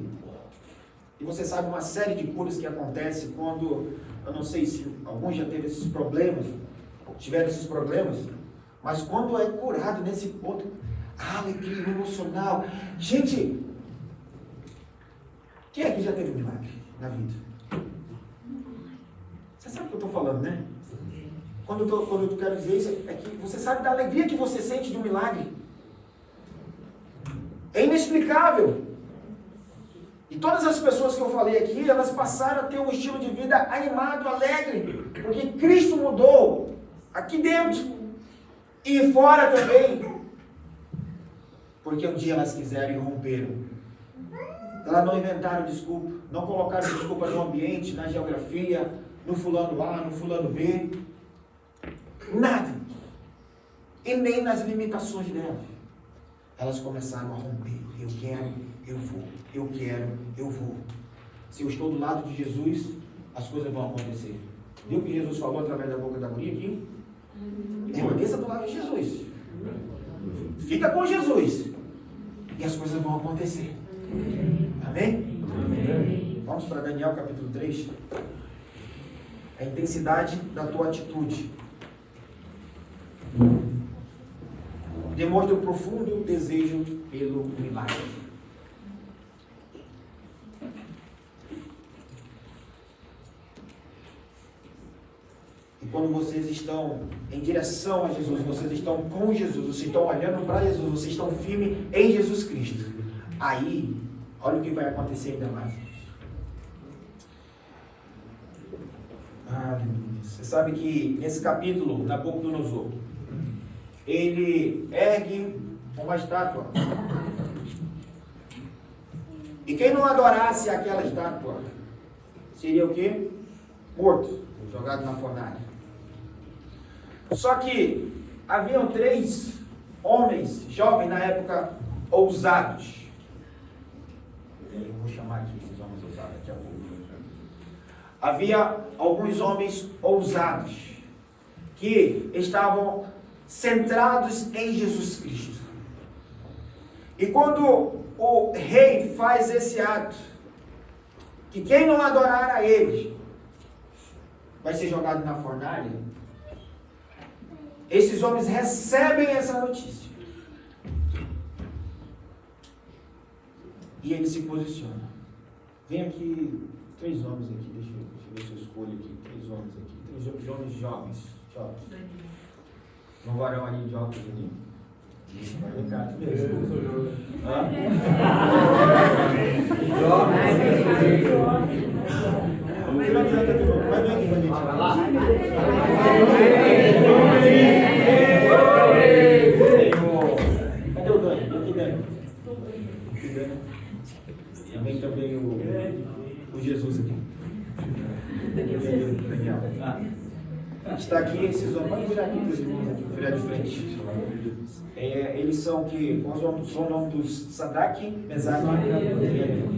E você sabe uma série de curas que acontece quando, eu não sei se alguns já tiveram esses problemas, mas quando é curado nesse ponto, alegria emocional. Gente, quem aqui já teve um milagre na vida? Você sabe o que eu estou falando, né? Quando eu quero dizer isso, é que você sabe da alegria que você sente de um milagre. É inexplicável. E todas as pessoas que eu falei aqui, elas passaram a ter um estilo de vida animado, alegre. Porque Cristo mudou aqui dentro e fora também. Porque um dia elas quiseram e romperam. Elas não inventaram desculpa, não colocaram desculpa no ambiente, na geografia, no fulano A, no fulano B. Nada. E nem nas limitações delas. Elas começaram a romper. Eu quero, eu vou. Eu quero, eu vou. Se eu estou do lado de Jesus, as coisas vão acontecer. Viu o que Jesus falou através da boca da guria aqui? Permaneça do lado de Jesus. Fica com Jesus. E as coisas vão acontecer. Amém? Amém. Vamos para Daniel capítulo 3. A intensidade da tua atitude demonstra um profundo desejo pelo milagre. E quando vocês estão em direção a Jesus, vocês estão com Jesus, vocês estão olhando para Jesus, vocês estão firmes em Jesus Cristo, aí, olha o que vai acontecer ainda mais. Você sabe que nesse capítulo, Nabucodonosor, ele ergue uma estátua. E quem não adorasse aquela estátua seria o quê? Morto, jogado na fornalha. Só que haviam 3 homens jovens na época ousados. Eu vou chamar aqui esses homens ousados daqui a pouco. Havia alguns homens ousados que estavam centrados em Jesus Cristo. E quando o rei faz esse ato, que quem não adorar a eles vai ser jogado na fornalha. Esses homens recebem essa notícia. E eles se posicionam. Vem aqui 3 homens aqui, deixa eu ver se eu escolho aqui. 3 homens aqui, 3 homens jovens. Um varão ali de óculos ali. Vem cá, tu mesmo. Vamos finalizar aqui, vai bem aqui pra gente. Vai lá. Cadê o Dani? Aqui, Dani. Vem também o Jesus aqui. Daniel. Está aqui esses homens. Pode virar aqui para os irmãos aqui, virar de frente. Eles são que. Qual são o nome dos Sadraque, Mesaque e Abednego?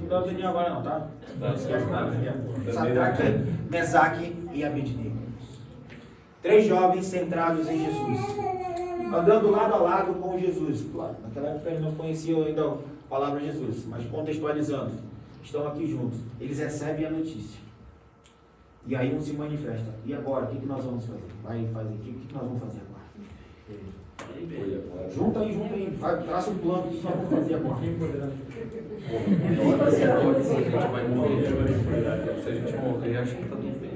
Não dá o Daniel agora não, tá? Não esquece nada, Daniel. Sadraque, Mesaque e Abednego. 3 jovens centrados em Jesus. Andando lado a lado com Jesus. Claro, naquela época eles não conheciam ainda a palavra Jesus, mas contextualizando, estão aqui juntos. Eles recebem a notícia. E aí um se manifesta. E agora, o que nós vamos fazer? Vai fazer o que nós vamos fazer agora? Junta aí. Vai, traça um plano. O que nós vamos fazer agora? Se a gente vai morrer, se a gente morrer, acho que está tudo bem.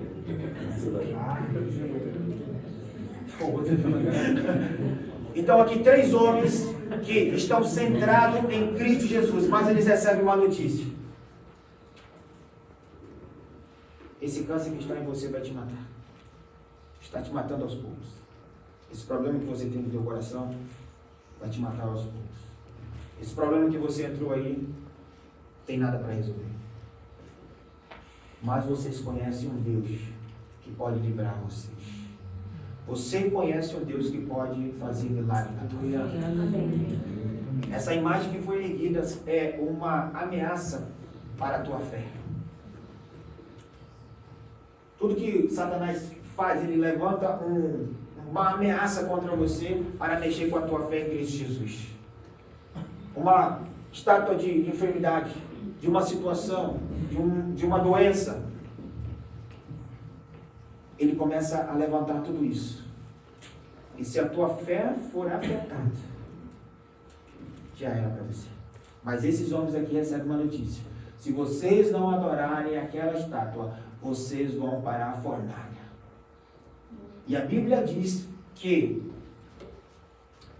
Então aqui 3 homens que estão centrados em Cristo Jesus, mas eles recebem uma notícia. Esse câncer que está em você vai te matar. Está te matando aos poucos. Esse problema que você tem no teu coração vai te matar aos poucos. Esse problema que você entrou aí tem nada para resolver. Mas vocês conhecem um Deus que pode livrar vocês. Você conhece um Deus que pode fazer milagre na tua vida. Essa imagem que foi erguida é uma ameaça para a tua fé. Tudo que Satanás faz, ele levanta uma ameaça contra você para mexer com a tua fé em Cristo Jesus. Uma estátua de enfermidade, de uma situação, de uma doença. Ele começa a levantar tudo isso. E se a tua fé for afetada, já era para você. Mas esses homens aqui recebem uma notícia. Se vocês não adorarem aquela estátua, vocês vão para a fornalha. E a Bíblia diz que,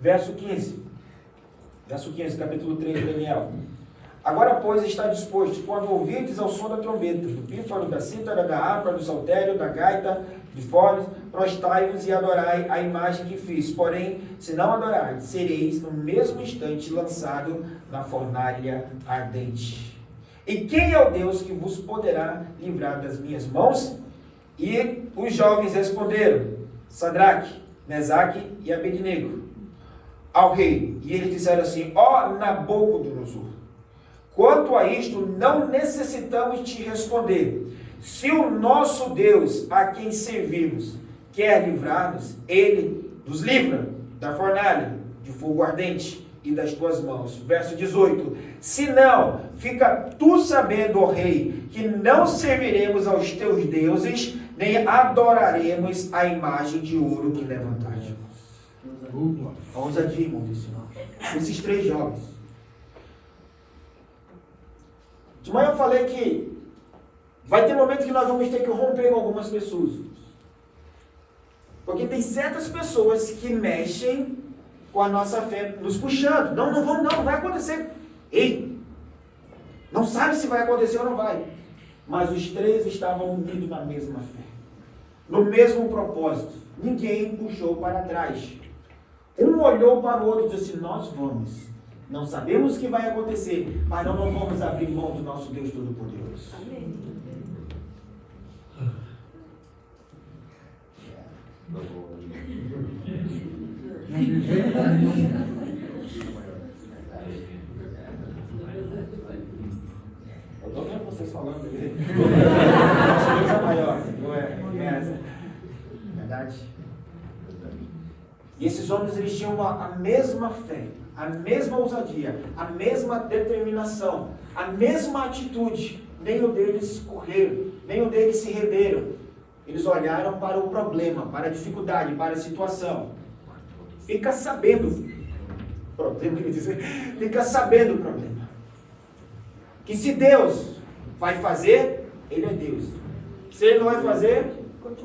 verso 15, capítulo 3 de Daniel. Agora, pois, está disposto, quando ouvirdes ao som da trombeta, do pífaro, da cítara, da harpa, do saltério, da gaita, de foles, prostai-vos e adorai a imagem que fiz. Porém, se não adorardes, sereis no mesmo instante lançado na fornalha ardente. E quem é o Deus que vos poderá livrar das minhas mãos? E os jovens responderam, Sadraque, Mesaque e Abednego, ao rei. E eles disseram assim, ó Nabucodonosor, quanto a isto, não necessitamos te responder. Se o nosso Deus, a quem servimos, quer livrar-nos, ele nos livra da fornalha, de fogo ardente e das tuas mãos. Verso 18. Se não, fica tu sabendo, ó rei, que não serviremos aos teus deuses, nem adoraremos a imagem de ouro que levantaste. A ousadia, irmão, desse nome. Esses 3 jovens. De manhã eu falei que vai ter momentos que nós vamos ter que romper com algumas pessoas. Porque tem certas pessoas que mexem com a nossa fé, nos puxando. Não vamos, não vai acontecer. Ei, não sabe se vai acontecer ou não vai. Mas os 3 estavam unidos na mesma fé. No mesmo propósito. Ninguém puxou para trás. Um olhou para o outro e disse, nós vamos. Não sabemos o que vai acontecer, mas não vamos abrir mão do nosso Deus Todo-Poderoso. Amém. Eu estou vendo vocês falando. Nosso Deus é maior, não é? Verdade? E esses homens, eles tinham a mesma fé, a mesma ousadia, a mesma determinação, a mesma atitude, nenhum deles correram, nenhum deles se renderam. Eles olharam para o problema, para a dificuldade, para a situação. Fica sabendo, problema, ele diz, fica sabendo o problema. Que se Deus vai fazer, Ele é Deus. Se Ele não vai fazer,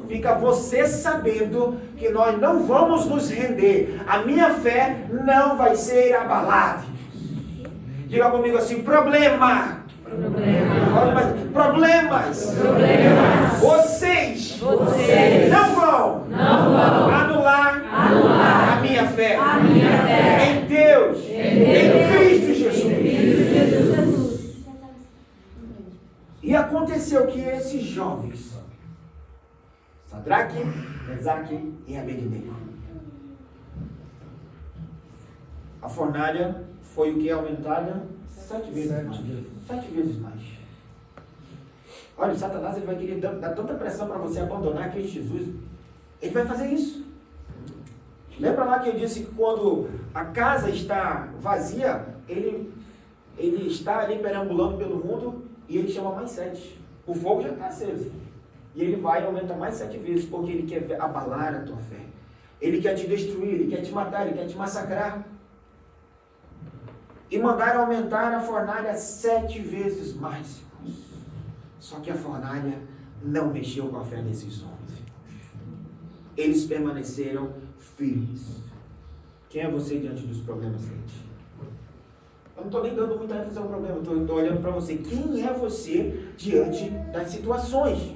fica você sabendo que nós não vamos nos render. A minha fé não vai ser abalada. Diga comigo assim, problema. Problemas. Vocês não vão anular a minha fé. Em Deus. Em Cristo Jesus. E aconteceu que esses jovens, Sadraque, Mesaque e Abednego, a fornalha foi o que? Aumentada 7 vezes mais. 7 vezes mais. Olha, o Satanás ele vai querer dar tanta pressão para você abandonar Cristo Jesus. Ele vai fazer isso. Lembra lá que eu disse que quando a casa está vazia, ele está ali perambulando pelo mundo e ele chama mais 7. O fogo já está aceso. E ele vai e aumenta mais 7 vezes, porque ele quer abalar a tua fé. Ele quer te destruir, ele quer te matar, ele quer te massacrar. E mandaram aumentar a fornalha 7 vezes mais. Só que a fornalha não mexeu com a fé desses homens. Eles permaneceram firmes. Quem é você diante dos problemas, gente? Eu não estou nem dando muita ênfase ao problema, eu estou olhando para você. Quem é você diante das situações?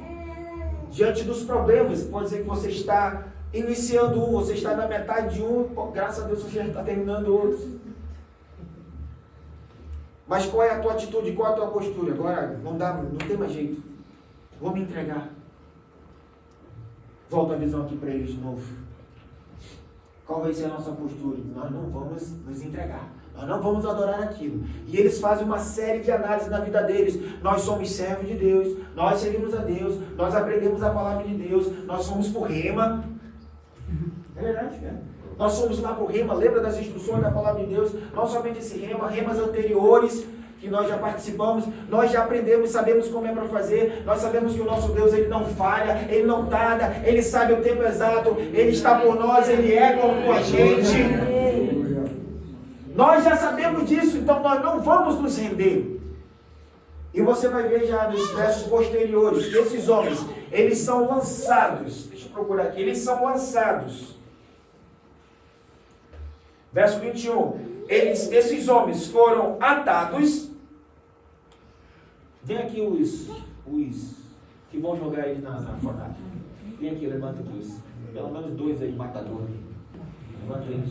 Diante dos problemas, pode ser que você está iniciando um, você está na metade de um, graças a Deus você já está terminando outro. Mas qual é a tua atitude, qual é a tua postura? Agora não tem mais jeito. Vou me entregar. Volta a visão aqui para eles de novo. Qual vai ser a nossa postura? Nós não vamos nos entregar. Nós não vamos adorar aquilo. E eles fazem uma série de análises na vida deles. Nós somos servos de Deus. Nós seguimos a Deus. Nós aprendemos a palavra de Deus. Nós fomos por rema. É verdade, cara. Nós fomos lá por rema. Lembra das instruções da palavra de Deus? Não somente esse rema, remas anteriores que nós já participamos. Nós já aprendemos, sabemos como é para fazer. Nós sabemos que o nosso Deus, Ele não falha, Ele não tarda, Ele sabe o tempo exato, Ele está por nós, Ele é com a gente. Nós já sabemos disso, então nós não vamos nos render. E você vai ver já nos versos posteriores que esses homens, eles são lançados. Deixa eu procurar aqui. Eles são lançados. Verso 21. Esses homens foram atados. Vem aqui os que vão jogar ele na fornalha. Vem aqui, levanta aqui. Pelo menos 2 aí, matadores. Levanta aí.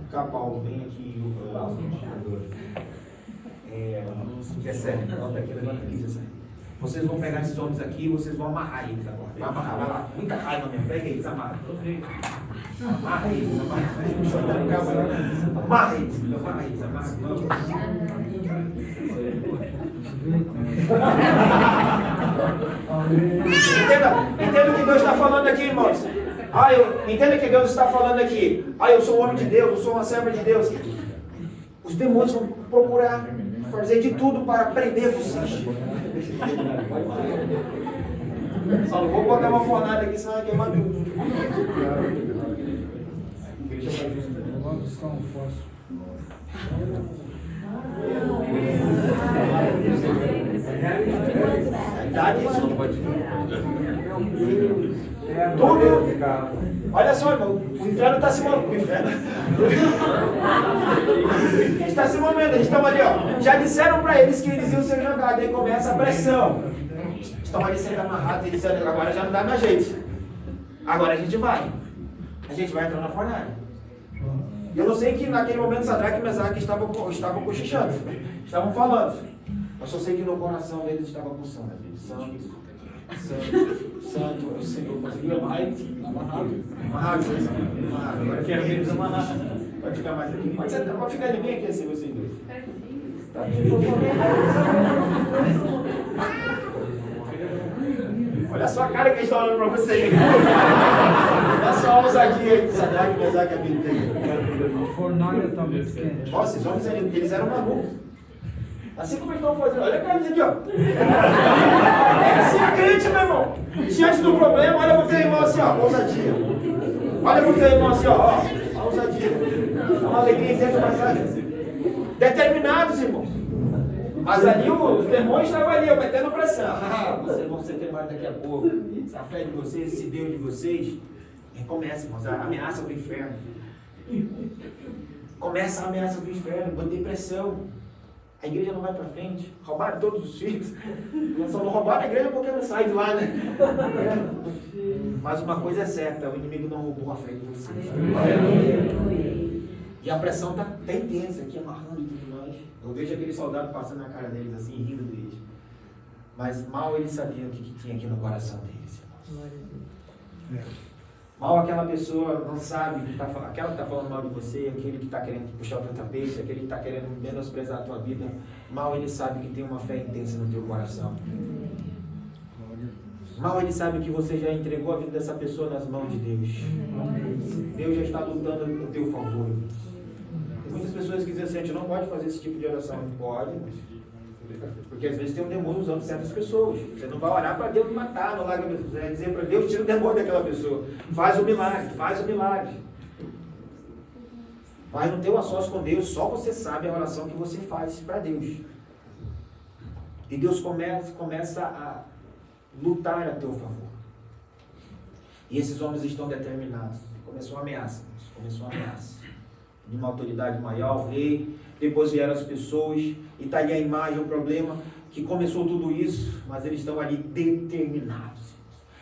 Capaulo, vem aqui. Sério, levanta aqui, Zé. Vocês vão pegar esses homens aqui e vocês vão amarrar eles agora. Vai amarrar, vai lá. Muita raiva mesmo. Pega eles, amarra. Amarra eles, amarra. Amarra eles, amarra eles, Entenda o que Deus está falando aqui, irmãos. Entenda o que Deus está falando aqui. Eu sou um homem de Deus, eu sou uma serva de Deus. Os demônios vão procurar fazer de tudo para prender vocês. Só não vou botar uma fornalha aqui, senão vai queimar tudo. Vamos buscar um fósforo. Tudo. Olha só, irmão, o inferno está se movendo. O inferno está se movendo. Eles estão ali, ó. Já disseram para eles que eles iam ser jogados. Aí começa a pressão. Estão ali sendo amarrados. Eles disseram, agora já não dá mais jeito. Agora a gente vai. A gente vai entrar na fornalha. Eu não sei que naquele momento Sadraque e Mesaque estavam cochichando. Estavam falando. Eu só sei que no coração deles estava pulsando. Santo. Santo, o Senhor conseguiu amarrado. Agora quero ver eles amarrados. Pode ficar mais aqui. Pode ficar de bem aqui assim, vocês dois. Olha só a cara que eles estão olhando para você. Olha só a ousadia aí de Sadraque, Mesaque e Abednego. A fornalha está muito quente. Nossa, esses homens eles eram malucos. Assim como eles estão fazendo. Olha a cara disso aqui, ó. É ser crente, meu irmão. Diante do problema, olha pro teu irmão assim, ó. Ousadia. Olha pro teu irmão assim, ó. A ousadia. É uma alegria dentro da passagem. Determinados, irmãos. Mas ali os demônios estavam ali, metendo pressão. Vocês vão ser queimados daqui a pouco. A fé de vocês, esse Deus de vocês. Começa, irmãos, a ameaça do inferno. Começa a ameaça do inferno, botar pressão. A igreja não vai para frente. Roubaram todos os filhos. Só não roubaram a igreja porque não sai de lá, né? Mas uma coisa é certa, o inimigo não roubou a fé de vocês. E a pressão está intensa aqui, amarrando e tudo mais. Eu vejo aquele soldado passando na cara deles, assim, rindo deles. Mas mal eles sabiam o que tinha aqui no coração deles, irmãos. Mal aquela pessoa não sabe, aquela que está falando mal de você, aquele que está querendo puxar o teu tapete, aquele que está querendo menosprezar a tua vida, mal ele sabe que tem uma fé intensa no teu coração. Mal ele sabe que você já entregou a vida dessa pessoa nas mãos de Deus. Deus já está lutando no teu favor. Tem muitas pessoas que dizem assim, a gente não pode fazer esse tipo de oração. Pode, porque às vezes tem um demônio usando certas pessoas. Você não vai orar para Deus matar, não larga, é dizer para Deus, tira o demônio daquela pessoa. Faz o milagre, faz o milagre. Mas no teu sós com Deus, só você sabe a oração que você faz para Deus. E Deus começa a lutar a teu favor. E esses homens estão determinados. Começou a ameaça. De uma autoridade maior, o rei. Depois vieram as pessoas. E está ali a imagem, o problema. Que começou tudo isso. Mas eles estão ali determinados.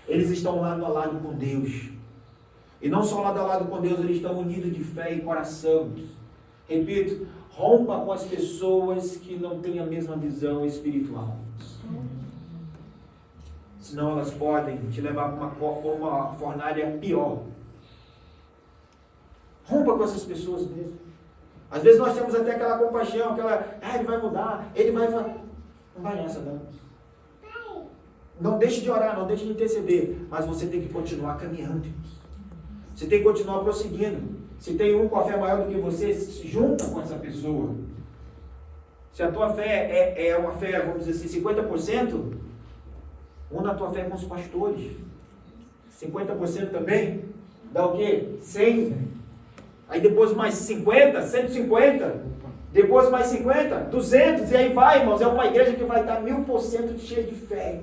Eles estão lado a lado com Deus. E não só lado a lado com Deus, eles estão unidos de fé e coração. Repito, rompa com as pessoas que não têm a mesma visão espiritual. Senão elas podem te levar para uma fornalha pior. Rompa com essas pessoas mesmo. Às vezes nós temos até aquela compaixão, ele vai mudar, ele vai... Não vai nessa, não. Não deixe de orar, não deixe de interceder, mas você tem que continuar caminhando. Você tem que continuar prosseguindo. Se tem um com a fé maior do que você, se junta com essa pessoa. Se a tua fé é uma fé, vamos dizer assim, 50%, una a tua fé com os pastores. 50% também, dá o quê? 100. Aí depois mais 50, 150. Depois mais 50, 200. E aí vai, irmãos. É uma igreja que vai estar 1000% cheia de fé.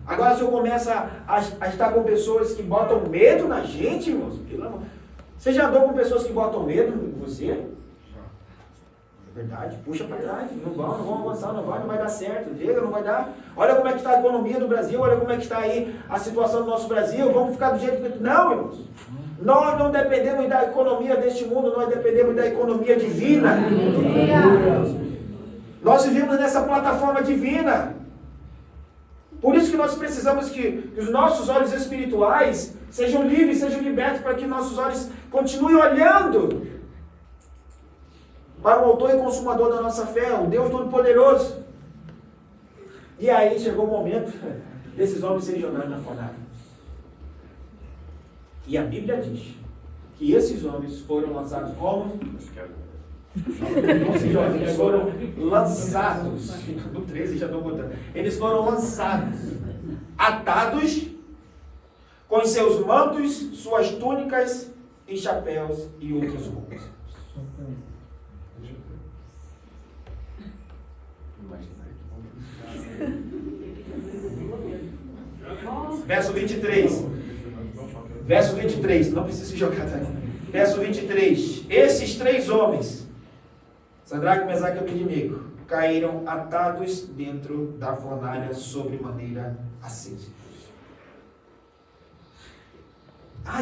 Agora se eu começo a estar com pessoas que botam medo na gente, irmãos. Pelo amor. Você já andou com pessoas que botam medo em você? É verdade, puxa para trás. Não vão avançar, não vai dar certo. Chega, não vai dar. Olha como é que está a economia do Brasil, olha como é que está aí a situação do nosso Brasil. Vamos ficar do jeito que... Não, irmãos. Nós não dependemos da economia deste mundo, nós dependemos da economia divina. Nós vivemos nessa plataforma divina. Por isso que nós precisamos que os nossos olhos espirituais sejam livres, sejam libertos, para que nossos olhos continuem olhando para o autor e consumador da nossa fé, o Deus Todo-Poderoso. E aí chegou o momento desses homens serem jogados na fornalha. E a Bíblia diz que esses homens foram lançados como? Eles foram lançados. No 13 já estou botando. Eles foram lançados, atados, com seus mantos, suas túnicas e chapéus e outras roupas. Verso 23. Verso 23. Não precisa se jogar, tá? Verso 23. Esses três homens, Sadraque, Mesaque e Abednego, caíram atados dentro da fornalha sobre maneira acesa.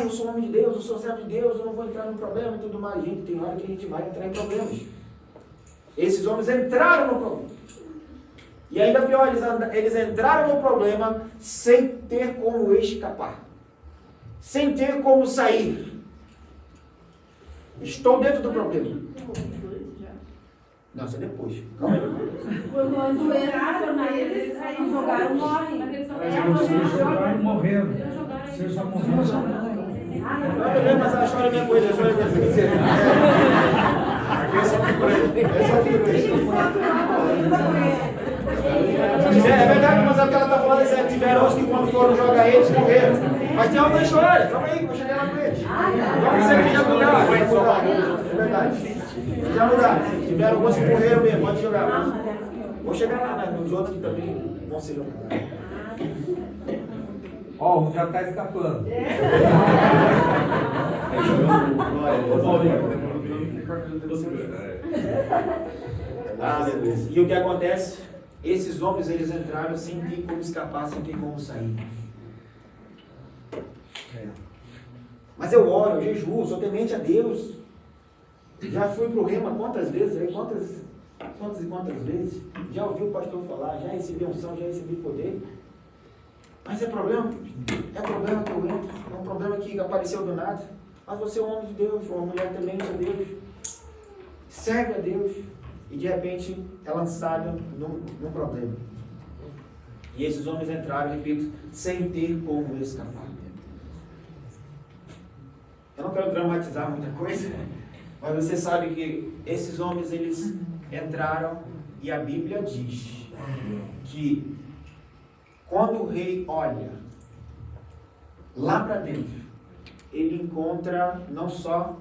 Eu sou homem de Deus, eu sou servo de Deus, eu não vou entrar no problema e tudo mais. Gente, tem hora que a gente vai entrar em problemas. Esses homens entraram no problema. E ainda pior, eles entraram no problema sem ter como escapar. Sem ter como sair. Estou dentro do problema. Não, isso é depois. Calma aí. Quando entraram neles, aí jogaram, morrem. Jogaram morrendo. Você já morreu. Não, mas a história é a minha coisa. Aqui é só figura. É só figura. foram jogar eles, morreram. Mas tem outra história, calma aí, vou chegar lá com eles. Vamos dizer que já mudaram. É verdade. Já mudaram. Tiveram alguns que morreram mesmo, pode jogar. Vou chegar lá, né? Os outros que também vão ser jogados. Ó, um já está escapando. Aleluia. E o que acontece? Esses homens, eles entraram sem ter como escapar, sem ter como sair. Mas eu oro, eu jejuo, sou temente a Deus. Já fui para o Rema quantas vezes? Aí, quantas vezes? Já ouvi o pastor falar, já recebi unção, já recebi poder. Mas é problema? É problema que eu entro. É um problema que apareceu do nada. Mas você é um homem de Deus, uma mulher temente a Deus. Serve a Deus. E de repente é lançado num problema. E esses homens entraram, repito, sem ter como escapar. Eu não quero dramatizar muita coisa, mas você sabe que esses homens, eles entraram e a Bíblia diz que quando o rei olha lá para dentro, ele encontra não só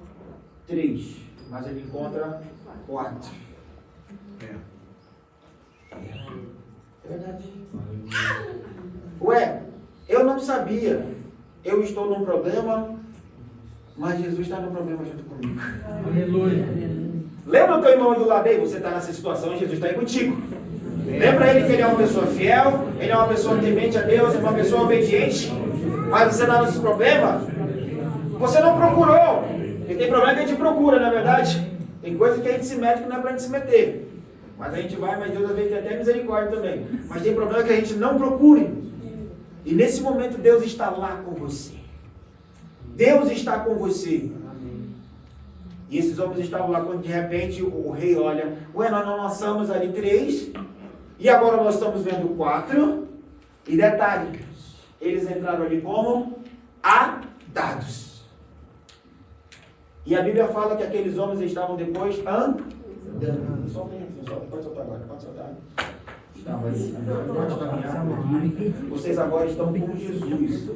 3, mas ele encontra 4. É verdade. Ué, eu não sabia. Eu estou num problema, mas Jesus está no problema junto comigo. Aleluia. Lembra o teu irmão do lado aí? Você está nessa situação e Jesus está aí contigo. Lembra ele que ele é uma pessoa fiel, ele é uma pessoa temente a Deus, é uma pessoa obediente, mas você está nesse problema? Você não procurou. Porque tem problema que a gente procura, na verdade. Tem coisa que a gente se mete que não é para a gente se meter. Mas a gente vai, mas Deus às vezes tem até misericórdia também. Mas tem problema que a gente não procure. E nesse momento Deus está lá com você. Deus está com você. E esses homens estavam lá quando de repente o rei olha, ué, nós não lançamos ali 3, e agora nós estamos vendo 4. E detalhe, eles entraram ali como atados. E a Bíblia fala que aqueles homens estavam depois andando. Só um minutinho, pode soltar agora, pode soltar. Pode caminhar. Vocês agora estão com Jesus.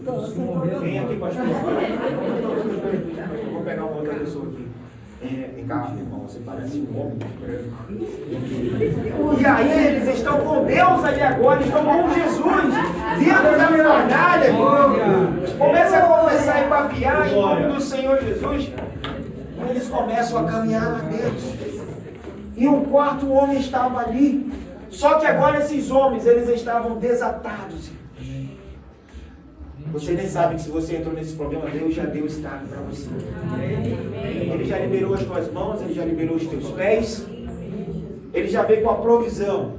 Vem aqui, pastor. Eu vou pegar uma outra pessoa aqui. Vem cá, irmão, você parece um homem. E aí eles estão com Deus ali agora, estão com Jesus. Dentro da jornada. Começa a conversar e papiar em nome do Senhor Jesus. Eles começam a caminhar lá dentro. E um quarto homem estava ali. Só que agora esses homens, eles estavam desatados. Você nem sabe que se você entrou nesse problema, Deus já deu estado para você. Ele já liberou as tuas mãos, ele já liberou os teus pés. Ele já veio com a provisão.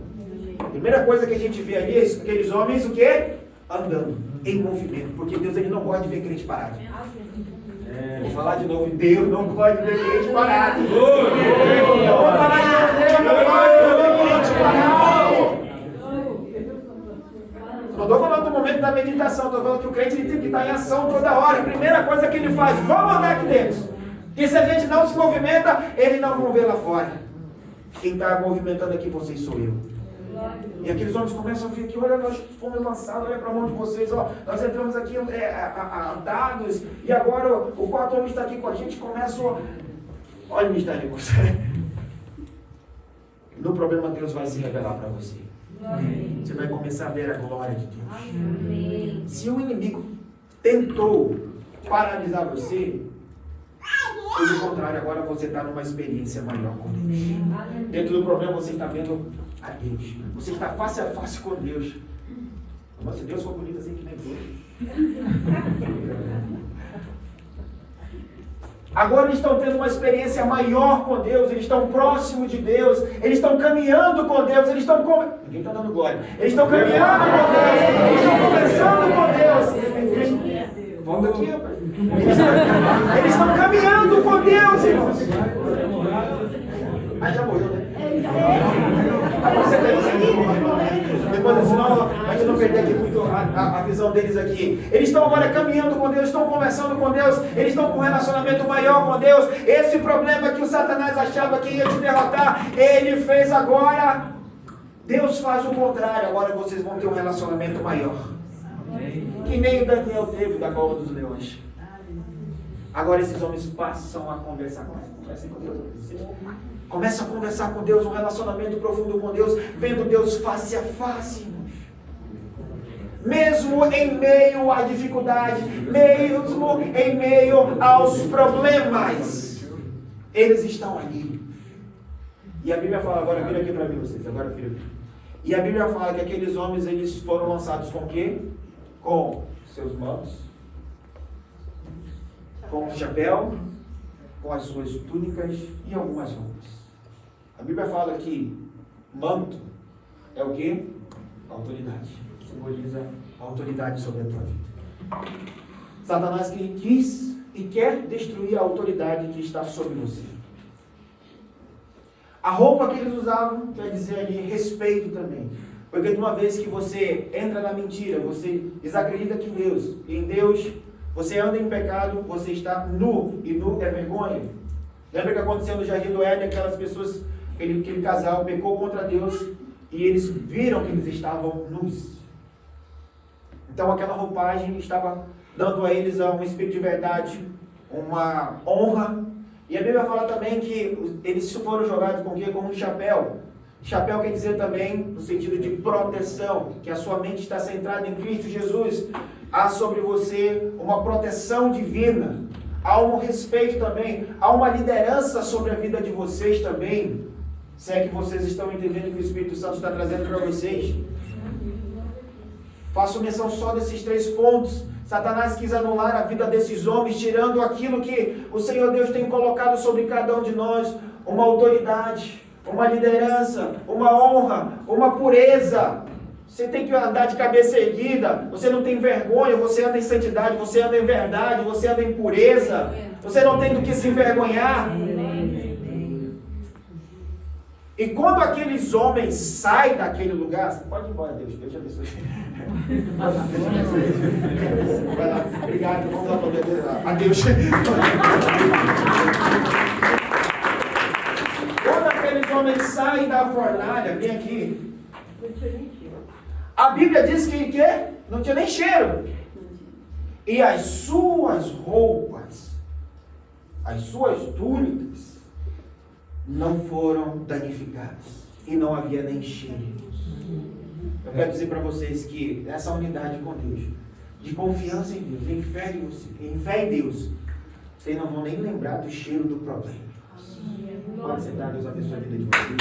A primeira coisa que a gente vê ali é aqueles homens, o quê? Andando, em movimento. Porque Deus, ele não gosta de ver crente parado. Vou falar de novo, Deus não gosta de ver crente parado. Eu vou falar de novo, Deus não gosta de ver crente parado. Não estou falando do momento da meditação, estou falando que o crente ele tem que estar em ação toda hora. A primeira coisa que ele faz, vamos andar aqui dentro. Porque se a gente não se movimenta, ele não vai ver lá fora. Quem está movimentando aqui, vocês sou eu. E aqueles homens começam a ver aqui, olha, nós fomos lançados, olha para a mão de vocês, ó, nós entramos aqui dados, e agora o quarto homem está aqui com a gente, começa, olha o mistério de você. No problema Deus vai se revelar para você. Você vai começar a ver a glória de Deus. Se o inimigo tentou paralisar você, pelo contrário, agora você está numa experiência maior com Deus. Dentro do problema você está vendo a Deus. Você está face a face com Deus. Mas se Deus for bonito assim que nem Deus. Agora eles estão tendo uma experiência maior com Deus, eles estão próximos de Deus, eles estão caminhando com Deus, eles estão ninguém está dando glória. Eles estão caminhando com Deus, eles estão conversando com Deus. Volta aqui, rapaz. Eles estão caminhando com Deus, irmãos. Ah, já morreu, né? Depois, senão a gente não perder aqui muito a visão deles aqui. Eles estão agora caminhando com Deus, estão conversando com Deus, eles estão com um relacionamento maior com Deus. Esse problema que o Satanás achava que ia te derrotar, ele fez agora. Deus faz o contrário, agora vocês vão ter um relacionamento maior. que nem Daniel teve da cova dos leões. Agora esses homens passam a conversar com Deus. Começam a conversar com Deus, um relacionamento profundo com Deus, vendo Deus face a face. Mesmo em meio à dificuldade, mesmo em meio aos problemas, eles estão ali. E a Bíblia fala, agora vira aqui para mim vocês, agora vira aqui. E a Bíblia fala que aqueles homens, eles foram lançados com o quê? Com seus mantos, com o chapéu, com as suas túnicas e algumas roupas. A Bíblia fala que manto é o quê? Autoridade. Simboliza a autoridade sobre a tua vida. Satanás quis e quer destruir a autoridade que está sobre você. A roupa que eles usavam quer dizer ali respeito também. Porque de uma vez que você entra na mentira, você desacredita que em Deus, você anda em pecado, você está nu, e nu é vergonha. Lembra que aconteceu no Jardim do Éden, aquelas pessoas, aquele casal pecou contra Deus, e eles viram que eles estavam nus. Então aquela roupagem estava dando a eles um espírito de verdade, uma honra. E a Bíblia fala também que eles foram jogados com o quê? Com um chapéu. Chapéu quer dizer também, no sentido de proteção, que a sua mente está centrada em Cristo Jesus. Há sobre você uma proteção divina. Há um respeito também. Há uma liderança sobre a vida de vocês também. Se é que vocês estão entendendo o que o Espírito Santo está trazendo para vocês. Faço menção só desses 3 pontos. Satanás quis anular a vida desses homens, tirando aquilo que o Senhor Deus tem colocado sobre cada um de nós. Uma autoridade, uma liderança, uma honra, uma pureza. Você tem que andar de cabeça erguida. Você não tem vergonha, você anda em santidade, você anda em verdade, você anda em pureza. Você não tem do que se envergonhar. E quando aqueles homens saem daquele lugar, você pode ir embora, Deus te abençoe. Vai lá, obrigado, vamos lá para Deus. Quando aqueles homens saem da fornalha, vem aqui. A Bíblia diz que não tinha nem cheiro. E as suas roupas, as suas túnicas, não foram danificadas. E não havia nem cheiro. Eu quero dizer para vocês que essa unidade com Deus, de confiança em Deus, em fé em Deus, vocês não vão nem lembrar do cheiro do problema. Pode sentar, Deus abençoe a vida de vocês.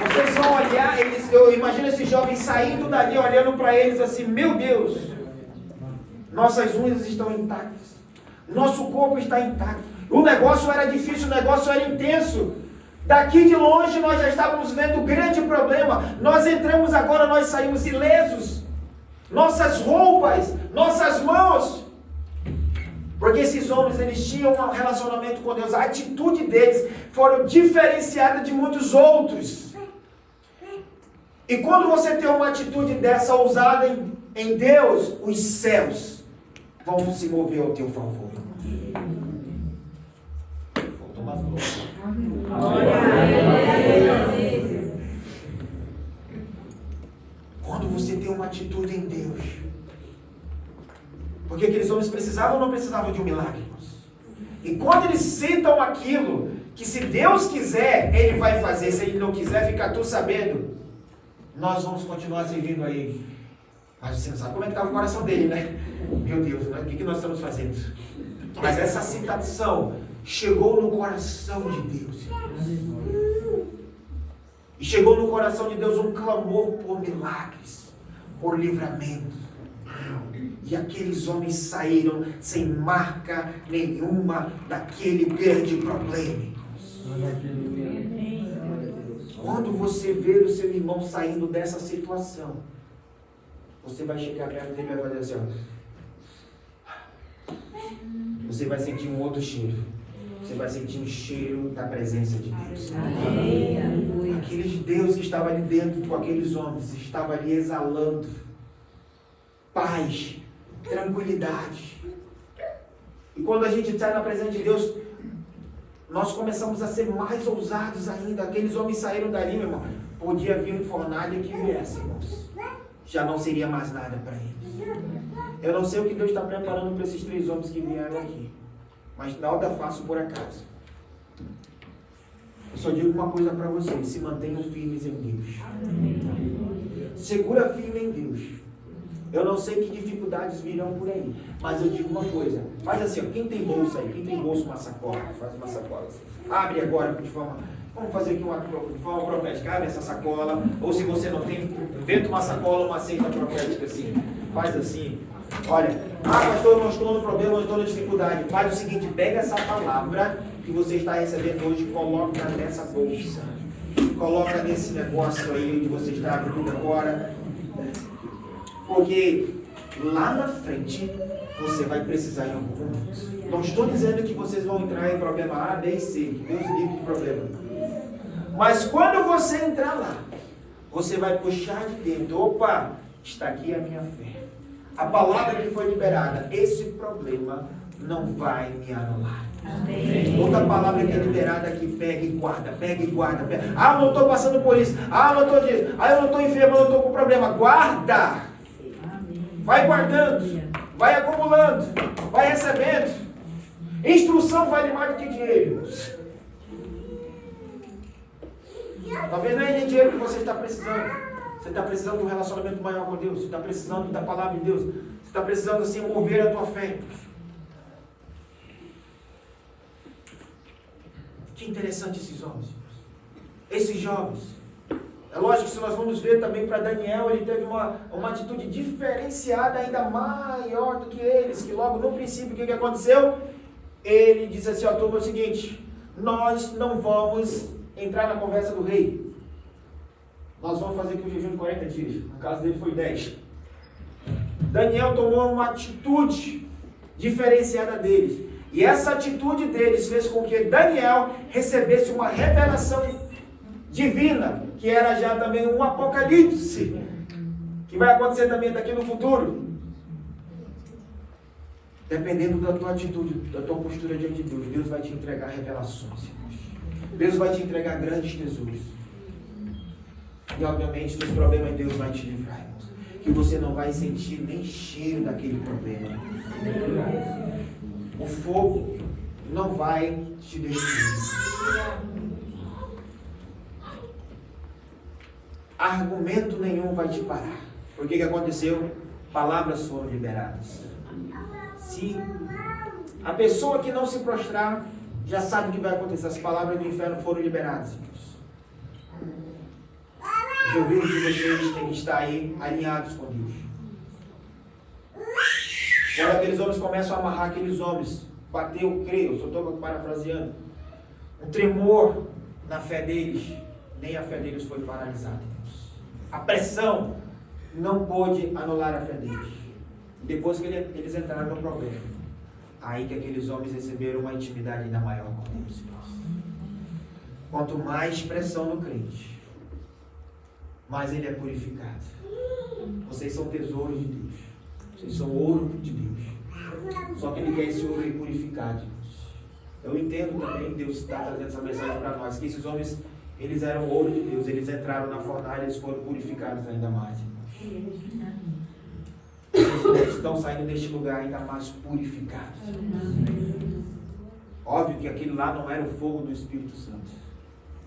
Vocês vão olhar, eu imagino esses jovens saindo dali, olhando para eles assim, meu Deus, nossas unhas estão intactas, nosso corpo está intacto. O negócio era difícil, o negócio era intenso. Daqui de longe nós já estávamos vendo o grande problema. Nós entramos agora, nós saímos ilesos. Nossas roupas, nossas mãos. Porque esses homens, eles tinham um relacionamento com Deus. A atitude deles foram diferenciada de muitos outros. E quando você tem uma atitude dessa ousada em Deus, os céus vão se mover ao teu favor. Faltou mais glória. Quando você tem uma atitude em Deus, porque aqueles homens precisavam ou não precisavam de um milagre? E quando eles citam aquilo, que se Deus quiser, Ele vai fazer, se Ele não quiser, fica tu sabendo, nós vamos continuar servindo a Ele. Mas você não sabe como é que estava o coração dele, né? Meu Deus, né? O que nós estamos fazendo? Mas essa citação chegou no coração de Deus. E chegou no coração de Deus um clamor por milagres, por livramento. E aqueles homens saíram sem marca nenhuma daquele grande problema. Quando você ver o seu irmão saindo dessa situação, você vai chegar perto dele e vai fazer assim, ó. Você vai sentir um outro cheiro. Você vai sentir um cheiro da presença de Deus. Aquele Deus que estava ali dentro com aqueles homens, estava ali exalando paz, tranquilidade. E quando a gente sai na presença de Deus, nós começamos a ser mais ousados ainda. Aqueles homens saíram dali, meu irmão. podia vir fornalha que viesse, irmãos. Já não seria mais nada para eles. Eu não sei o que Deus está preparando para esses 3 homens que vieram aqui. Mas nada faço por acaso. Eu só digo uma coisa para vocês: se mantenham firmes em Deus. Segura firme em Deus. Eu não sei que dificuldades virão por aí, mas eu digo uma coisa: faz assim, ó, quem tem bolsa aí, quem tem bolsa, uma sacola, faz uma sacola assim. Abre agora de forma, vamos fazer aqui de forma profética, abre essa sacola, ou se você não tem, inventa uma sacola, uma cesta profética assim, faz assim. Olha, pastor, não estou no problema, não estou na dificuldade. Faz o seguinte: pega essa palavra que você está recebendo hoje e coloca nessa bolsa. Coloca nesse negócio aí onde você está abrindo agora. Porque lá na frente você vai precisar em algum momento. Não estou dizendo que vocês vão entrar em problema A, B e C, que Deus livre de problema. Mas quando você entrar lá, você vai puxar de dentro: opa, está aqui a minha fé. A palavra que foi liberada, esse problema não vai me anular. Amém. Toda palavra que é liberada aqui, pega e guarda, pega e guarda. Pega. Ah, eu não estou passando por isso. Ah, eu não estou disso. Ah, eu não estou enfermo, eu não estou com problema. Guarda. Vai guardando, vai acumulando, vai recebendo. Instrução vale mais do que dinheiro. Talvez não é dinheiro que você está precisando. Você está precisando de um relacionamento maior com Deus. Você está precisando da palavra de Deus. Você está precisando assim mover a tua fé. Que interessante esses homens. Esses jovens. É lógico que se nós vamos ver também para Daniel, ele teve uma atitude diferenciada, ainda maior do que eles, que logo no princípio, o que aconteceu? Ele disse assim: ó, turma, é o seguinte, nós não vamos entrar na conversa do rei. Nós vamos fazer aqui um jejum de 40 dias. No caso dele foi 10. Daniel tomou uma atitude diferenciada deles. E essa atitude deles fez com que Daniel recebesse uma revelação divina, que era já também um apocalipse, que vai acontecer também daqui no futuro. Dependendo da tua atitude, da tua postura diante de Deus, Deus vai te entregar revelações, irmãos. Deus vai te entregar grandes tesouros. E obviamente dos problemas Deus vai te livrar, irmãos. Que você não vai sentir nem cheiro daquele problema. O fogo não vai te destruir. Argumento nenhum vai te parar. Por que aconteceu? Palavras foram liberadas. Se a pessoa que não se prostrar já sabe o que vai acontecer. As palavras do inferno foram liberadas. Eu vejo que vocês têm que estar aí alinhados com Deus. Quando aqueles homens começam a amarrar aqueles homens, bater, eu creio, eu só estou parafraseando, um tremor na fé deles, nem a fé deles foi paralisada. A pressão não pôde anular a fé deles. Depois que eles entraram no problema, aí que aqueles homens receberam uma intimidade ainda maior com Deus. Quanto mais pressão no crente, mais ele é purificado. Vocês são tesouros de Deus. Vocês são ouro de Deus. Só que ele quer esse ouro aí purificado. Eu entendo também, Deus está trazendo essa mensagem para nós, que esses homens, eles eram ouro de Deus. Eles entraram na fornalha, eles foram purificados ainda mais. Eles estão saindo deste lugar ainda mais purificados. Óbvio que aquilo lá não era o fogo do Espírito Santo.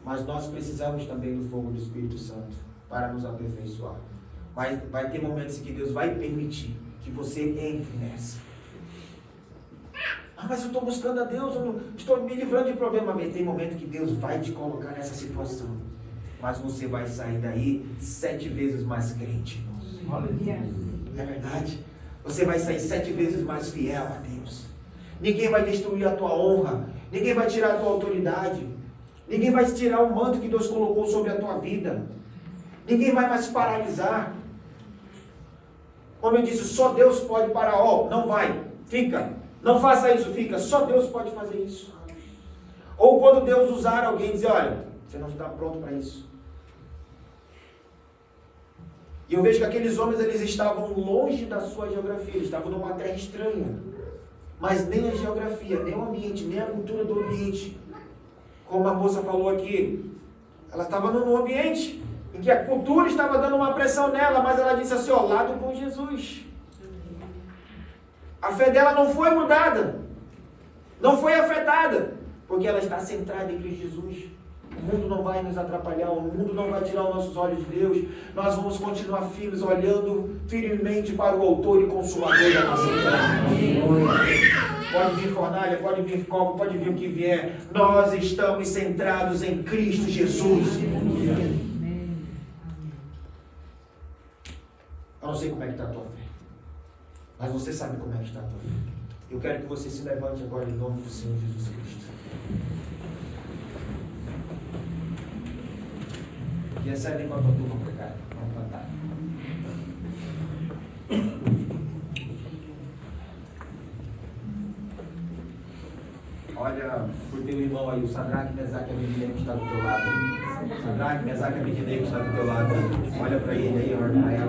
Mas nós precisamos também do fogo do Espírito Santo para nos aperfeiçoar. Mas vai ter momentos em que Deus vai permitir que você entre nessa. Ah, mas eu estou buscando a Deus, eu não estou me livrando de problema. Mas tem momento que Deus vai te colocar nessa situação. Mas você vai sair daí 7 vezes mais crente, irmãos. É verdade? Você vai sair 7 vezes mais fiel a Deus. Ninguém vai destruir a tua honra. Ninguém vai tirar a tua autoridade. Ninguém vai tirar o manto que Deus colocou sobre a tua vida. Ninguém vai mais paralisar. Como eu disse, só Deus pode parar. Não vai, fica. Não faça isso, fica. Só Deus pode fazer isso. Ou quando Deus usar alguém, dizer: olha, você não está pronto para isso. E eu vejo que aqueles homens, eles estavam longe da sua geografia. Eles estavam numa terra estranha. Mas nem a geografia, nem o ambiente, nem a cultura do ambiente. Como a moça falou aqui, ela estava num ambiente em que a cultura estava dando uma pressão nela, mas ela disse assim, ó, lado com Jesus. A fé dela não foi mudada, não foi afetada, porque ela está centrada em Cristo Jesus. O mundo não vai nos atrapalhar, o mundo não vai tirar os nossos olhos de Deus. Nós vamos continuar firmes, olhando firmemente para o autor e consumador da nossa fé. Pode vir fornalha, pode vir fogo, pode vir o que vier. Nós estamos centrados em Cristo Jesus. Eu não sei como é que está a tua fé, mas você sabe como é que está a tua fé. Eu quero que você se levante agora em nome do Senhor Jesus Cristo. E recebe com a tua turma para cá. Vamos cantar. Olha por teu irmão aí, o Sadraque, Mesaque e Abednego que está do teu lado. Sadraque, Mesaque e Abednego que está do teu lado. Olha para ele aí, Arnael.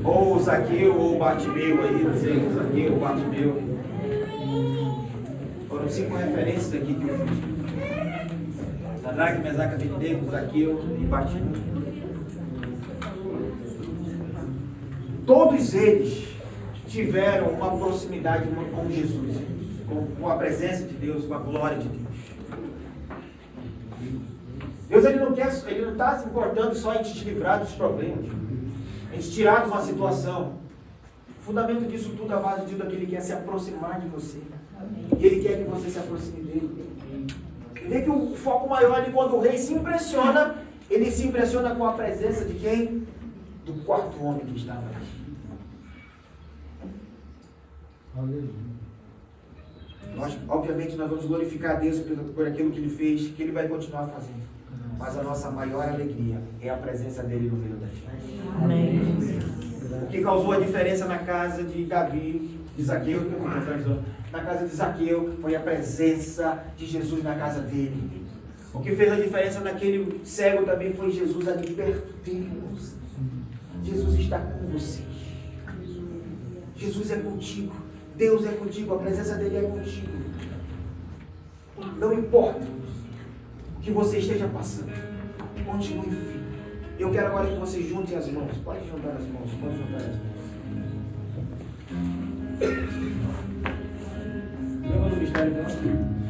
Ou o Zaqueu, ou o Bartimeu aí, não sei, o Zaqueu, o Bartimeu. Foram 5 referências aqui que eu fiz. Sadraque, Mesaque, Abednego, Zaqueu e Bartimeu. Todos eles tiveram uma proximidade com Jesus, com a presença de Deus, com a glória de Deus. Deus ele não está se importando só em te livrar dos problemas, em te tirar de uma situação. O fundamento disso tudo, a base de tudo, é que Ele quer se aproximar de você. E Ele quer que você se aproxime dele. Vê que o foco maior é quando o rei se impressiona, ele se impressiona com a presença de quem? Do quarto homem que estava ali. Obviamente nós vamos glorificar a Deus por aquilo que Ele fez, que Ele vai continuar fazendo. Mas a nossa maior alegria é a presença dEle no meio da gente. Amém. O que causou a diferença na casa de Davi, de Zaqueu, na casa de Zaqueu, foi a presença de Jesus na casa dele. O que fez a diferença naquele cego também foi Jesus ali perto deles. Jesus está com você. Jesus é contigo. Deus é contigo. A presença dele é contigo. Não importa o que você esteja passando. Continue firme. Eu quero agora que você junte as mãos. Pode juntar as mãos. Pode juntar as mãos. Lembra do mistério, não?